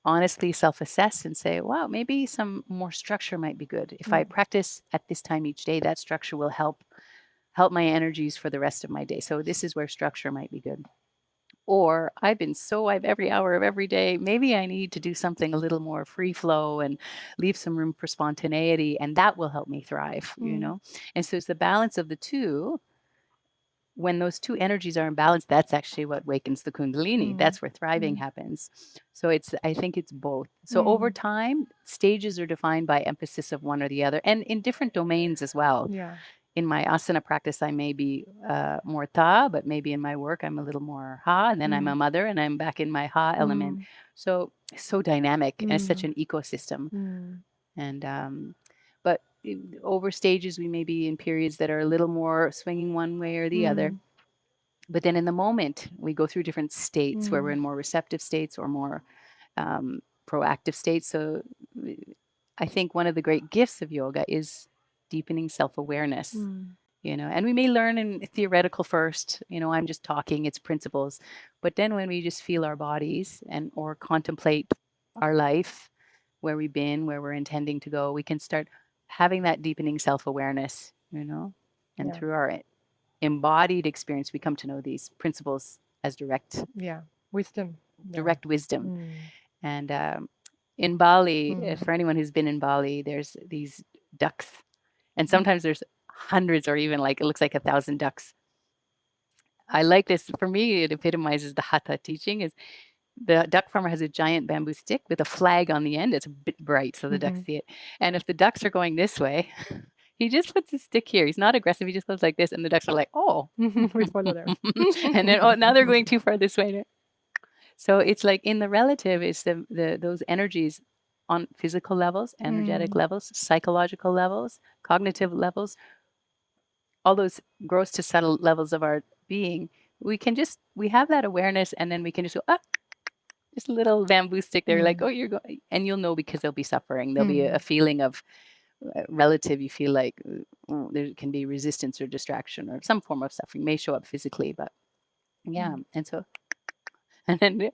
honestly self-assess and say, wow, maybe some more structure might be good. If I practice at this time each day, that structure will help my energies for the rest of my day. So this is where structure might be good. Or I've every hour of every day, maybe I need to do something a little more free flow and leave some room for spontaneity, and that will help me thrive, And so it's the balance of the two. When those two energies are in balance, that's actually what wakens the kundalini. That's where thriving happens. So I think it's both. So over time, stages are defined by emphasis of one or the other, and in different domains as well. In my asana practice, I may be more ta, but maybe in my work, I'm a little more ha, and then I'm a mother, and I'm back in my ha element. So dynamic, and it's such an ecosystem. And but over stages, we may be in periods that are a little more swinging one way or the other. But then in the moment, we go through different states where we're in more receptive states or more proactive states. So I think one of the great gifts of yoga is deepening self-awareness. And we may learn in theoretical first, I'm just talking, it's principles. But then when we just feel our bodies or contemplate our life, where we've been, where we're intending to go, we can start having that deepening self-awareness, and through our embodied experience, we come to know these principles as direct wisdom. Direct wisdom. And in Bali, for anyone who's been in Bali, there's these ducks. And sometimes there's hundreds or even it looks like 1,000 ducks. I like this. For me, it epitomizes the Hatha teaching. Is the duck farmer has a giant bamboo stick with a flag on the end. It's a bit bright so the ducks see it. And if the ducks are going this way, he just puts his stick here. He's not aggressive. He just goes like this. And the ducks are like, oh. We follow them. And then, oh, now they're going too far this way. So it's like in the relative, it's those energies on physical levels, energetic levels, psychological levels, cognitive levels, all those gross to subtle levels of our being. We have that awareness, and then we can just go, just a little bamboo stick there, like, oh, you're going, and you'll know because there'll be suffering. There'll be a feeling of relative. You feel like there can be resistance or distraction or some form of suffering may show up physically, but and so, and then,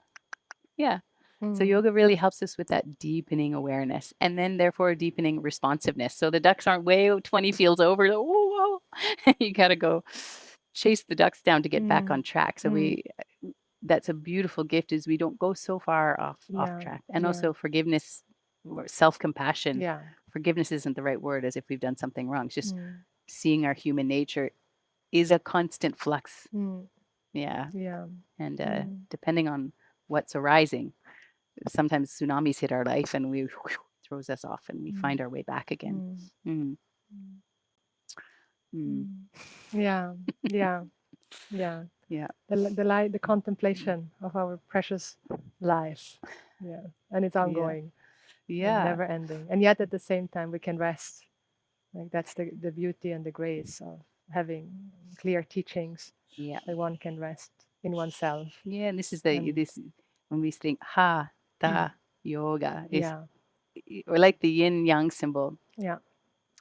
so yoga really helps us with that deepening awareness, and then therefore deepening responsiveness. So the ducks aren't way 20 fields over. Whoa. You got to go chase the ducks down to get back on track. So that's a beautiful gift, is we don't go so far off track. And also forgiveness, or self-compassion. Forgiveness isn't the right word, as if we've done something wrong. It's just seeing our human nature is a constant flux. And depending on what's arising, sometimes tsunamis hit our life and throws us off, and we find our way back again. The light, the contemplation of our precious life, and it's ongoing, never ending, and yet at the same time we can rest. Like that's the beauty and the grace of having clear teachings. That one can rest in oneself. And this is this when we think hatha yoga is or like the yin yang symbol.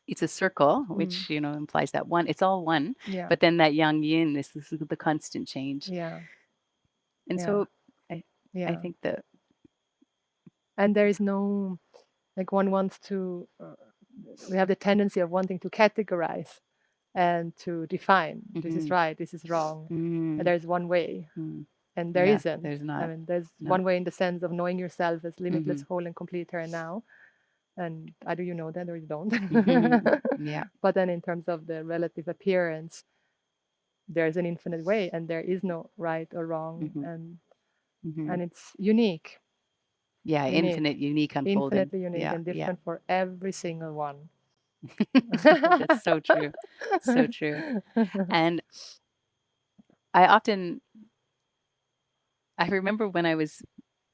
It's a circle, which implies that one. It's all one, but then that yang yin, this is the constant change. And so, I think that, and there is no, like, one wants to. We have the tendency of wanting to categorize and to define. This is right. This is wrong. And there's one way, and there isn't. There's not. I mean, there's one way in the sense of knowing yourself as limitless, whole, and complete here and now. And either you know that or you don't. But then in terms of the relative appearance, there's an infinite way, and there is no right or wrong, and it's unique. Infinite, unique, unfolding. Infinitely unique and different for every single one. That's so true. So true. And I remember when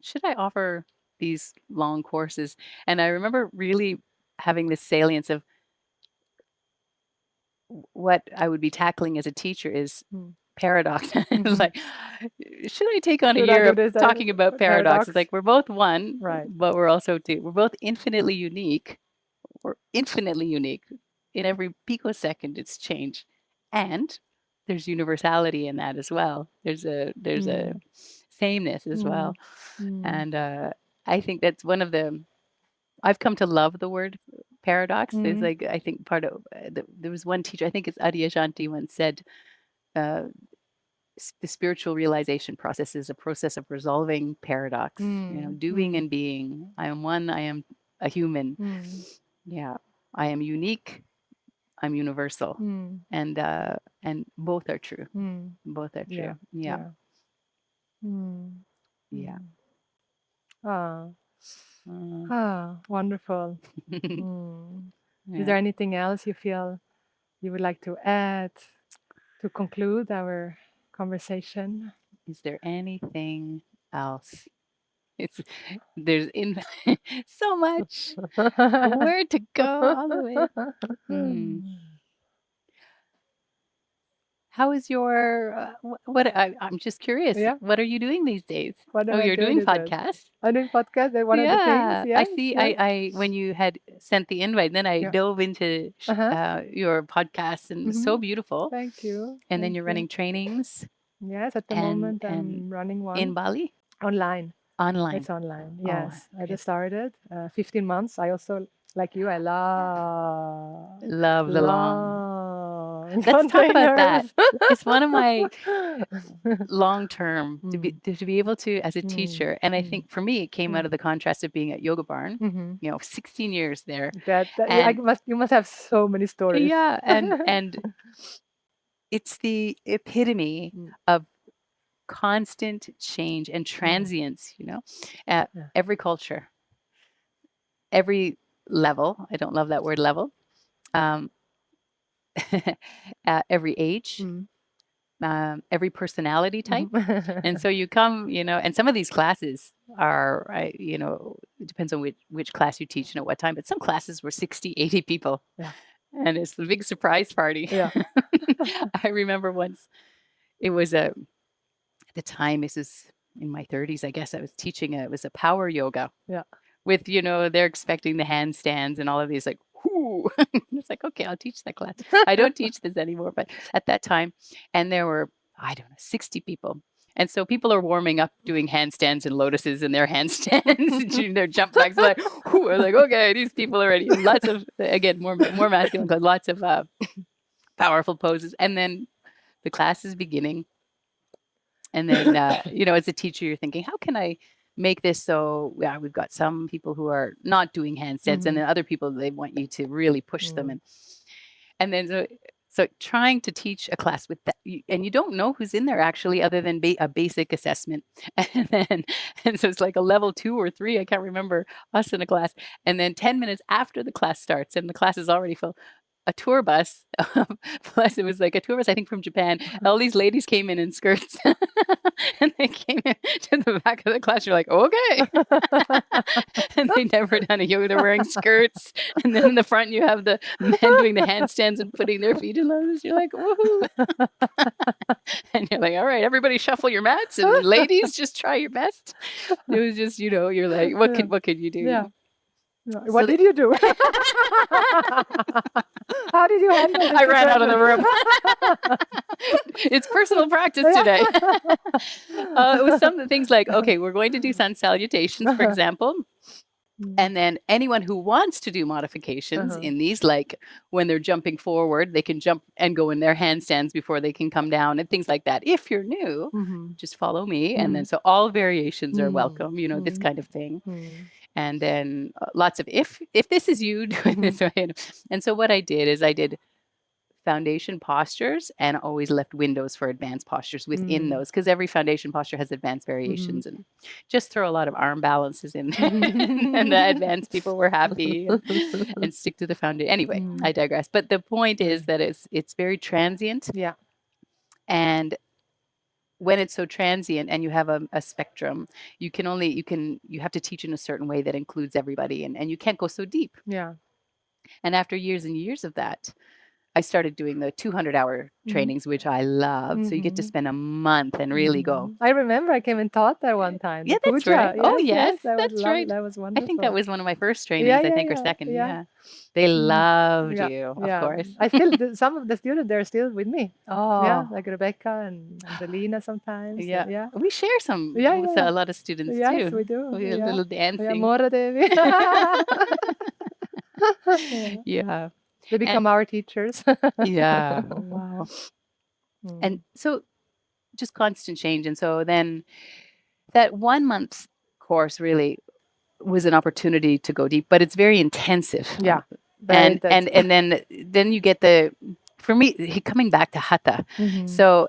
should I offer these long courses? And I remember really having this salience of what I would be tackling as a teacher is paradox. Like, should I take on a year of talking about paradoxes? Like, we're both one, but we're also two. We're both infinitely unique. We're infinitely unique. In every picosecond, it's change. And there's universality in that as well. There's a sameness as well. And I think that's one of I've come to love the word paradox. There's like, I think part of, there was one teacher, I think it's Adyashanti, once said, the spiritual realization process is a process of resolving paradox, doing and being. I am one, I am a human. I am unique, I'm universal. And both are true. Both are true. Wonderful. Is there anything else you feel you would like to add to conclude our conversation? Is there anything else? there's so much where to go all the way. How is your, I'm just curious. Yeah. What are you doing these days? What am Oh, I you're doing these days? podcasts? I'm doing podcasts. One of the things. I Yes, see. yes. I when you had sent the invite, then I Yeah. dove into your podcast, and it was so beautiful. Thank you. And then you're running trainings. Yes, at the moment I'm running one. In Bali? Online. Online. It's online. Yes. I just started 15 months. I also, like you, I love the long. Let's talk about that. It's one of my long term to be able to, as a teacher. And I think for me, it came out of the contrast of being at Yoga Barn, 16 years there. You must have so many stories. Yeah. And it's the epitome of constant change and transience, at every culture, every level. I don't love that word level. Every age, every personality type. And so you come, and some of these classes are, it depends on which class you teach and at what time, but some classes were 60, 80 people. Yeah. And it's the big surprise party. Yeah. I remember once it was at the time, this is in my 30s, I guess, I was teaching, it was a power yoga. Yeah. With, they're expecting the handstands and all of these, like, whoo. It's like, okay, I'll teach that class. I don't teach this anymore, but at that time, and there were, 60 people. And so people are warming up doing handstands and lotuses and their handstands and their jump backs. Like, whoo, I'm like, okay, these people are ready. Lots of, again, more masculine, but lots of powerful poses. And then the class is beginning. And then, as a teacher, you're thinking, how can I make this so, we've got some people who are not doing handstands and then other people, they want you to really push them. And then, so trying to teach a class with that, and you don't know who's in there actually, other than a basic assessment. And so it's like a level 2 or 3, I can't remember, us in a class. And then 10 minutes after the class starts and the class is already full, a tour bus, plus it was like a tour bus, I think from Japan. All these ladies came in skirts and they came in to the back of the class. You're like, okay. And they never done a yoga. They're wearing skirts. And then in the front, you have the men doing the handstands and putting their feet in those. You're like, woohoo. And you're like, all right, everybody shuffle your mats. And ladies, just try your best. It was just, you're like, what could you do? Yeah. What did you do? How did you handle it? I ran out of the room. It's personal practice today. It was some things like, okay, we're going to do sun salutations, for example. And then anyone who wants to do modifications in these, like when they're jumping forward, they can jump and go in their handstands before they can come down and things like that. If you're new, just follow me. And then so all variations are welcome, this kind of thing. And then lots of, if this is you doing this way. And so what I did is I did foundation postures and always left windows for advanced postures within those, because every foundation posture has advanced variations, and just throw a lot of arm balances in there. And the advanced people were happy and stick to the foundation. Anyway, I digress. But the point is that it's very transient. Yeah. And when it's so transient and you have a spectrum, you have to teach in a certain way that includes everybody, and you can't go so deep. Yeah. And after years and years of that, I started doing the 200-hour trainings, which I love. So you get to spend a month and really go. I remember I came and taught there one time. Yeah, that's right. Yes, that's right. That was wonderful. I think that was one of my first trainings, or second. Yeah. They loved you, of course. I still, some of the students, they're still with me. Oh. Yeah, like Rebecca and Angelina sometimes. Yeah. We share some with a lot of students too. Yes, we do. We have a little dancing. Yeah, Mora Devi. Yeah. They become our teachers. Yeah. Wow. And so just constant change. And so then that 1 month course really was an opportunity to go deep, but it's very intensive. Yeah. And then you get for me, coming back to Hatha. So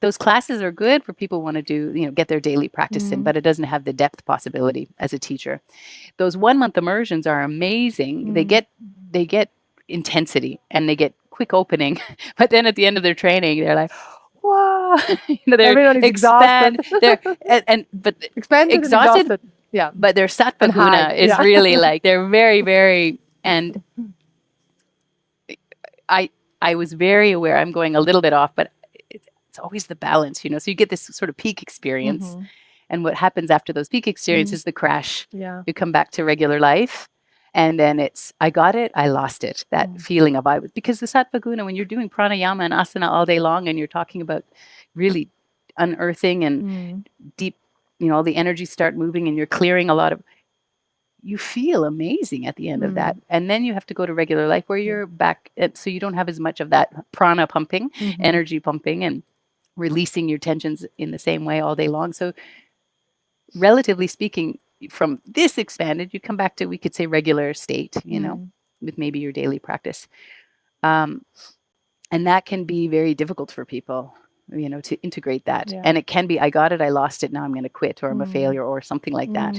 those classes are good for people who want to do, get their daily practice in, but it doesn't have the depth possibility as a teacher. Those 1 month immersions are amazing. They get intensity and they get quick opening, but then at the end of their training, they're like, wow, they're everyone is expand, exhausted. but Expanded and exhausted. Yeah. But their sattva And high. guna is Yeah. really like, they're very, very, and I was very aware, I'm going a little bit off, but it's always the balance, so you get this sort of peak experience. And what happens after those peak experiences, the crash, Yeah. you come back to regular life. And then it's, I got it, I lost it. That feeling of because the sattva guna, when you're doing pranayama and asana all day long and you're talking about really unearthing and deep, all the energies start moving and you're clearing a lot of, you feel amazing at the end of that. And then you have to go to regular life where you're back. So you don't have as much of that prana pumping, energy pumping, and releasing your tensions in the same way all day long. So relatively speaking, from this expanded, you come back to, we could say, regular state, with maybe your daily practice. And that can be very difficult for people, to integrate that. Yeah. And it can be, I got it, I lost it, now I'm going to quit, or I'm a failure, or something like that,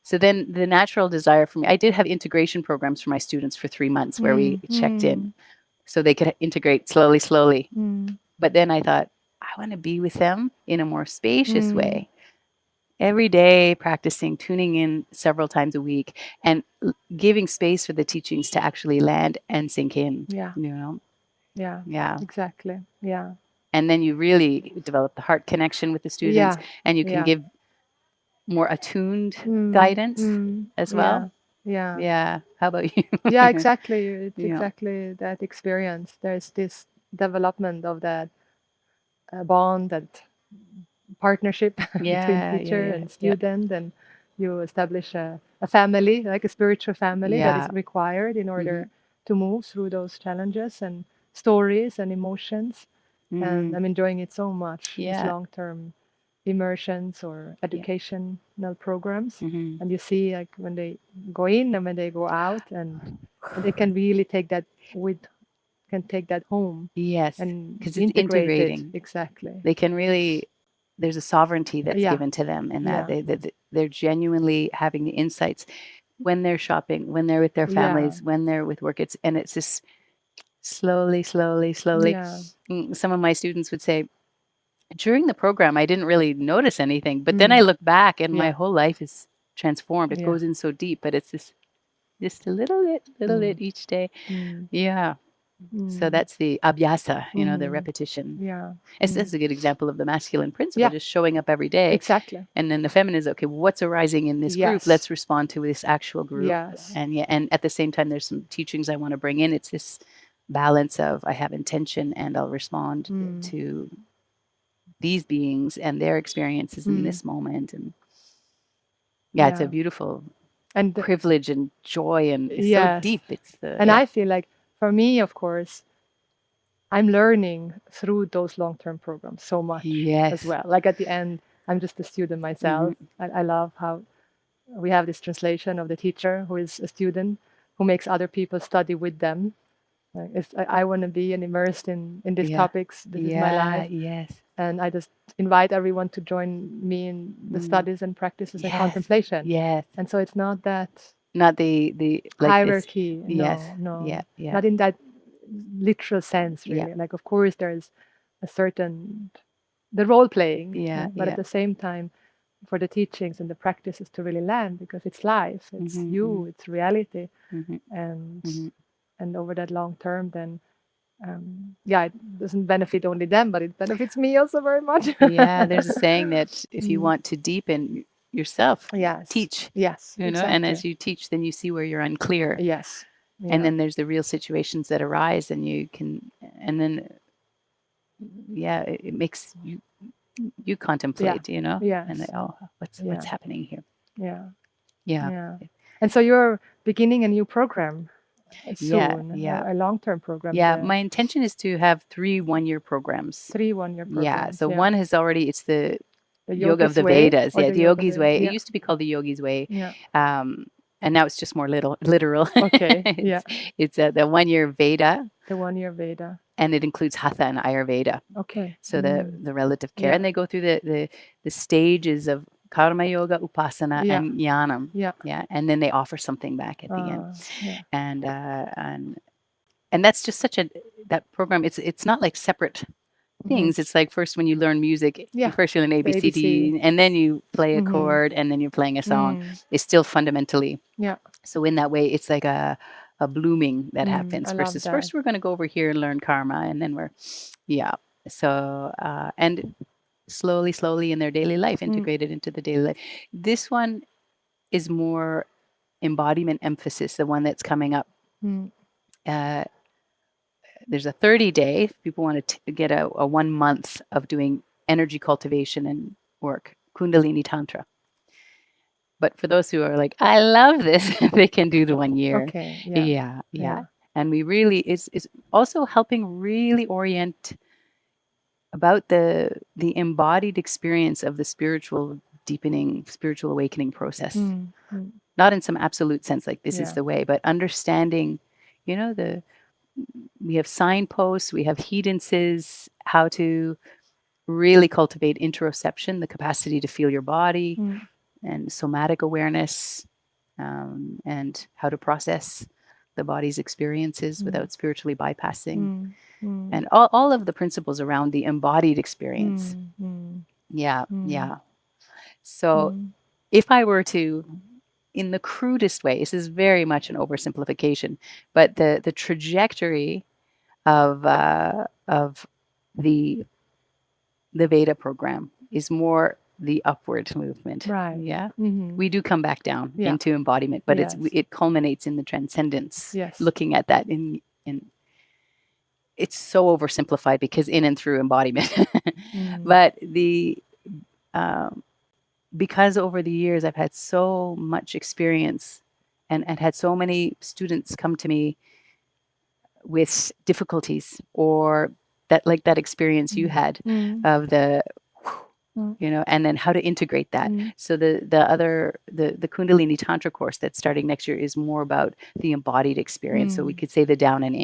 So then the natural desire for me, I did have integration programs for my students for 3 months where we checked in so they could integrate slowly. But then I thought, I want to be with them in a more spacious way. Every day, practicing, tuning in several times a week, and giving space for the teachings to actually land and sink in. Yeah. Yeah. Exactly. Yeah. And then you really develop the heart connection with the students, and you can give more attuned guidance as well. Yeah. How about you? Yeah, exactly. It's exactly that experience. There's this development of that bond, that partnership between teacher and student, and you establish a family, like a spiritual family that is required in order to move through those challenges and stories and emotions. And I'm enjoying it so much, these long-term immersions or educational programs. And you see, like, when they go in and when they go out, and they can really take that home. Yes, and because it's integrating. Exactly. They can really, there's a sovereignty that's given to them in that they're genuinely having the insights when they're shopping, when they're with their families, when they're with work. It's just slowly. Yeah. Some of my students would say, during the program, I didn't really notice anything, but then I look back and my whole life is transformed. It goes in so deep, but it's just a little bit each day. Yeah. So that's the abhyasa, the repetition. Yeah. This is a good example of the masculine principle, just showing up every day. Exactly. And then the feminine is, okay, what's arising in this group? Let's respond to this actual group. Yes. And at the same time, there's some teachings I want to bring in. It's this balance of, I have intention and I'll respond to these beings and their experiences in this moment. And it's a beautiful and privilege and joy, and it's so deep. I feel like, for me, of course, I'm learning through those long-term programs so much as well. Like, at the end, I'm just a student myself. I love how we have this translation of the teacher who is a student, who makes other people study with them. Like, I want to be immersed in these topics. This is my life. Yes. And I just invite everyone to join me in the studies and practices and contemplation. Yes. And so it's not that... Not the like hierarchy. This. No. Yeah. Not in that literal sense, really. Like, of course, there's a certain... the role playing. But at the same time, for the teachings and the practices to really land, because it's life, it's you, it's reality. And over that long term, then it doesn't benefit only them, but it benefits me also very much. There's a saying that if you want to deepen yourself, teach. Yes. Exactly. And as you teach, then you see where you're unclear. Yes. And then there's the real situations that arise, and you can, and then it makes you contemplate, Yes. and what's happening here. Yeah. And so you're beginning a new program soon. A long-term program. My intention is to have 3 one-year programs. 3 one-year programs. Yeah. So one has already, it's the Yoga of the Vedas. The Yogi's Way. It used to be called the Yogi's Way. And now it's just more literal. Okay. It's the 1-year Veda. The 1-year Veda. And it includes Hatha and Ayurveda. Okay. So the relative care. And they go through the stages of Karma Yoga, Upasana, and Jnanam. And then they offer something back at the end. And that's just such that program. It's not like separate things. It's like first when you learn music, first you learn A, B, C, D, and then you play a chord, and then you're playing a song. It's still fundamentally. So in that way, it's like a blooming that happens versus first we're going to go over here and learn karma, and then we're, So, and slowly in their daily life, integrated into the daily life. This one is more embodiment emphasis, the one that's coming up. There's a 30-day, if people want to get a 1 month of doing energy cultivation and work, Kundalini Tantra. But for those who are like, I love this, they can do the 1 year. Okay. Yeah. And we really, is also helping really orient about the embodied experience of the spiritual deepening, spiritual awakening process. Not in some absolute sense, like this is the way, but understanding, we have signposts, we have hedences, how to really cultivate interoception, the capacity to feel your body, and somatic awareness, and how to process the body's experiences without spiritually bypassing. And all of the principles around the embodied experience. Yeah. So if I were to, in the crudest way, this is very much an oversimplification, but the trajectory of the Veda program is more the upward movement. Right. Yeah. We do come back down into embodiment, but it culminates in the transcendence. Yes. Looking at that in it's so oversimplified because in and through embodiment. But because over the years I've had so much experience and had so many students come to me with difficulties, or that experience you had of the and then how to integrate that. So the Kundalini Tantra course that's starting next year is more about the embodied experience. So we could say the down and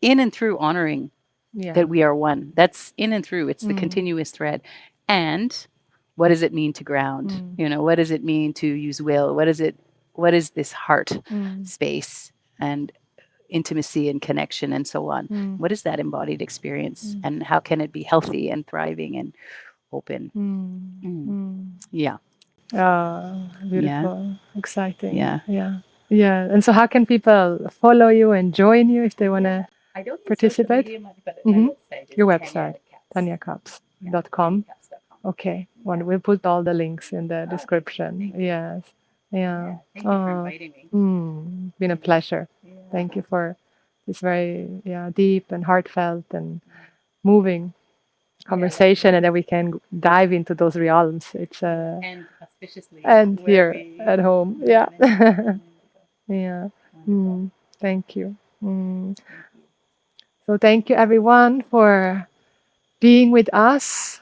in and through honoring that we are one. That's in and through. It's the continuous thread. And what does it mean to ground? What does it mean to use will? What is this heart space and intimacy and connection and so on? What is that embodied experience? And how can it be healthy and thriving and open? Yeah. Beautiful. Exciting. Yeah. And so how can people follow you and join you if they want to participate? Your website, TanyaKaps.com. Okay. We'll put all the links in the description. Yes. Yeah. Thank you for inviting me. Been a pleasure. Thank you for this very deep and heartfelt and moving conversation, and then we can dive into those realms. It's and auspiciously and here at home. Yeah. Thank you. So thank you everyone for being with us.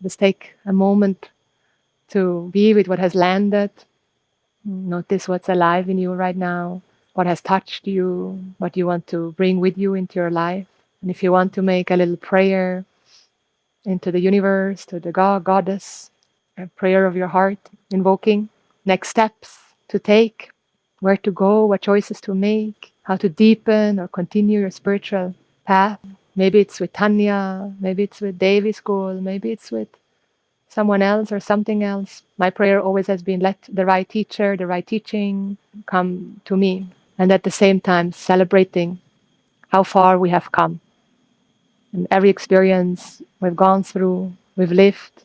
Just take a moment to be with what has landed. Notice what's alive in you right now, what has touched you, what you want to bring with you into your life. And if you want to make a little prayer into the universe, to the God, Goddess, a prayer of your heart, invoking next steps to take, where to go, what choices to make, how to deepen or continue your spiritual path. Maybe it's with Tanya, maybe it's with Devi School, maybe it's with someone else or something else. My prayer always has been, let the right teacher, the right teaching come to me. And at the same time, celebrating how far we have come. And every experience we've gone through, we've lived,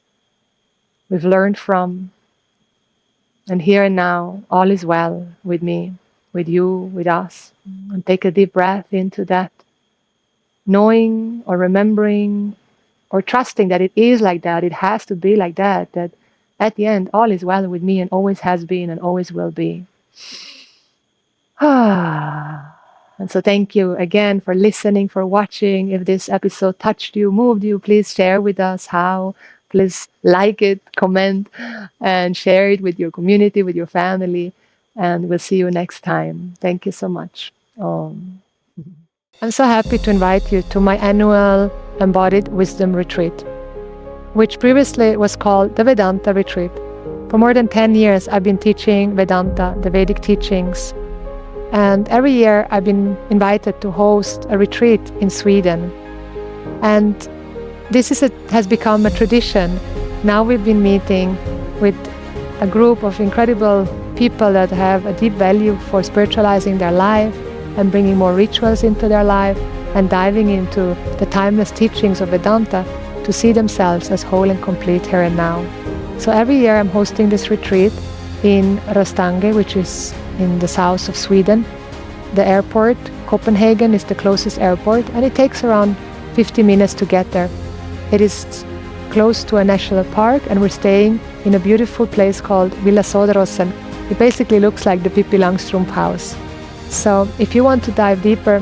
we've learned from. And here and now, all is well with me, with you, with us. And take a deep breath into that, knowing or remembering or trusting that it is like that, it has to be like that, that at the end, all is well with me and always has been and always will be. And so thank you again for listening, for watching. If this episode touched you, moved you, please share with us how. Please like it, comment, and share it with your community, with your family. And we'll see you next time. Thank you so much. I'm so happy to invite you to my annual Embodied Wisdom Retreat, which previously was called the Vedanta Retreat. For more than 10 years, I've been teaching Vedanta, the Vedic teachings. And every year, I've been invited to host a retreat in Sweden. And this has become a tradition. Now we've been meeting with a group of incredible people that have a deep value for spiritualizing their life and bringing more rituals into their life and diving into the timeless teachings of Vedanta to see themselves as whole and complete here and now. So every year I'm hosting this retreat in Rostange, which is in the south of Sweden. The airport, Copenhagen, is the closest airport, and it takes around 50 minutes to get there. It is close to a national park, and we're staying in a beautiful place called Villa Soderosen. It basically looks like the Pippi Langstrumpf house. So if you want to dive deeper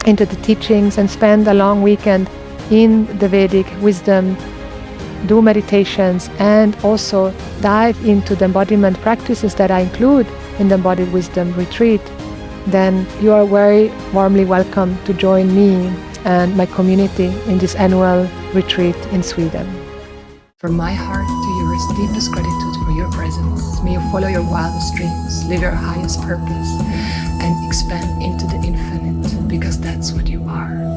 into the teachings and spend a long weekend in the Vedic wisdom, do meditations, and also dive into the embodiment practices that I include in the Embodied Wisdom retreat, then you are very warmly welcome to join me and my community in this annual retreat in Sweden. From my heart to yours, deepest gratitude for your presence. May you follow your wildest dreams, live your highest purpose, and expand into the infinite, because that's what you are.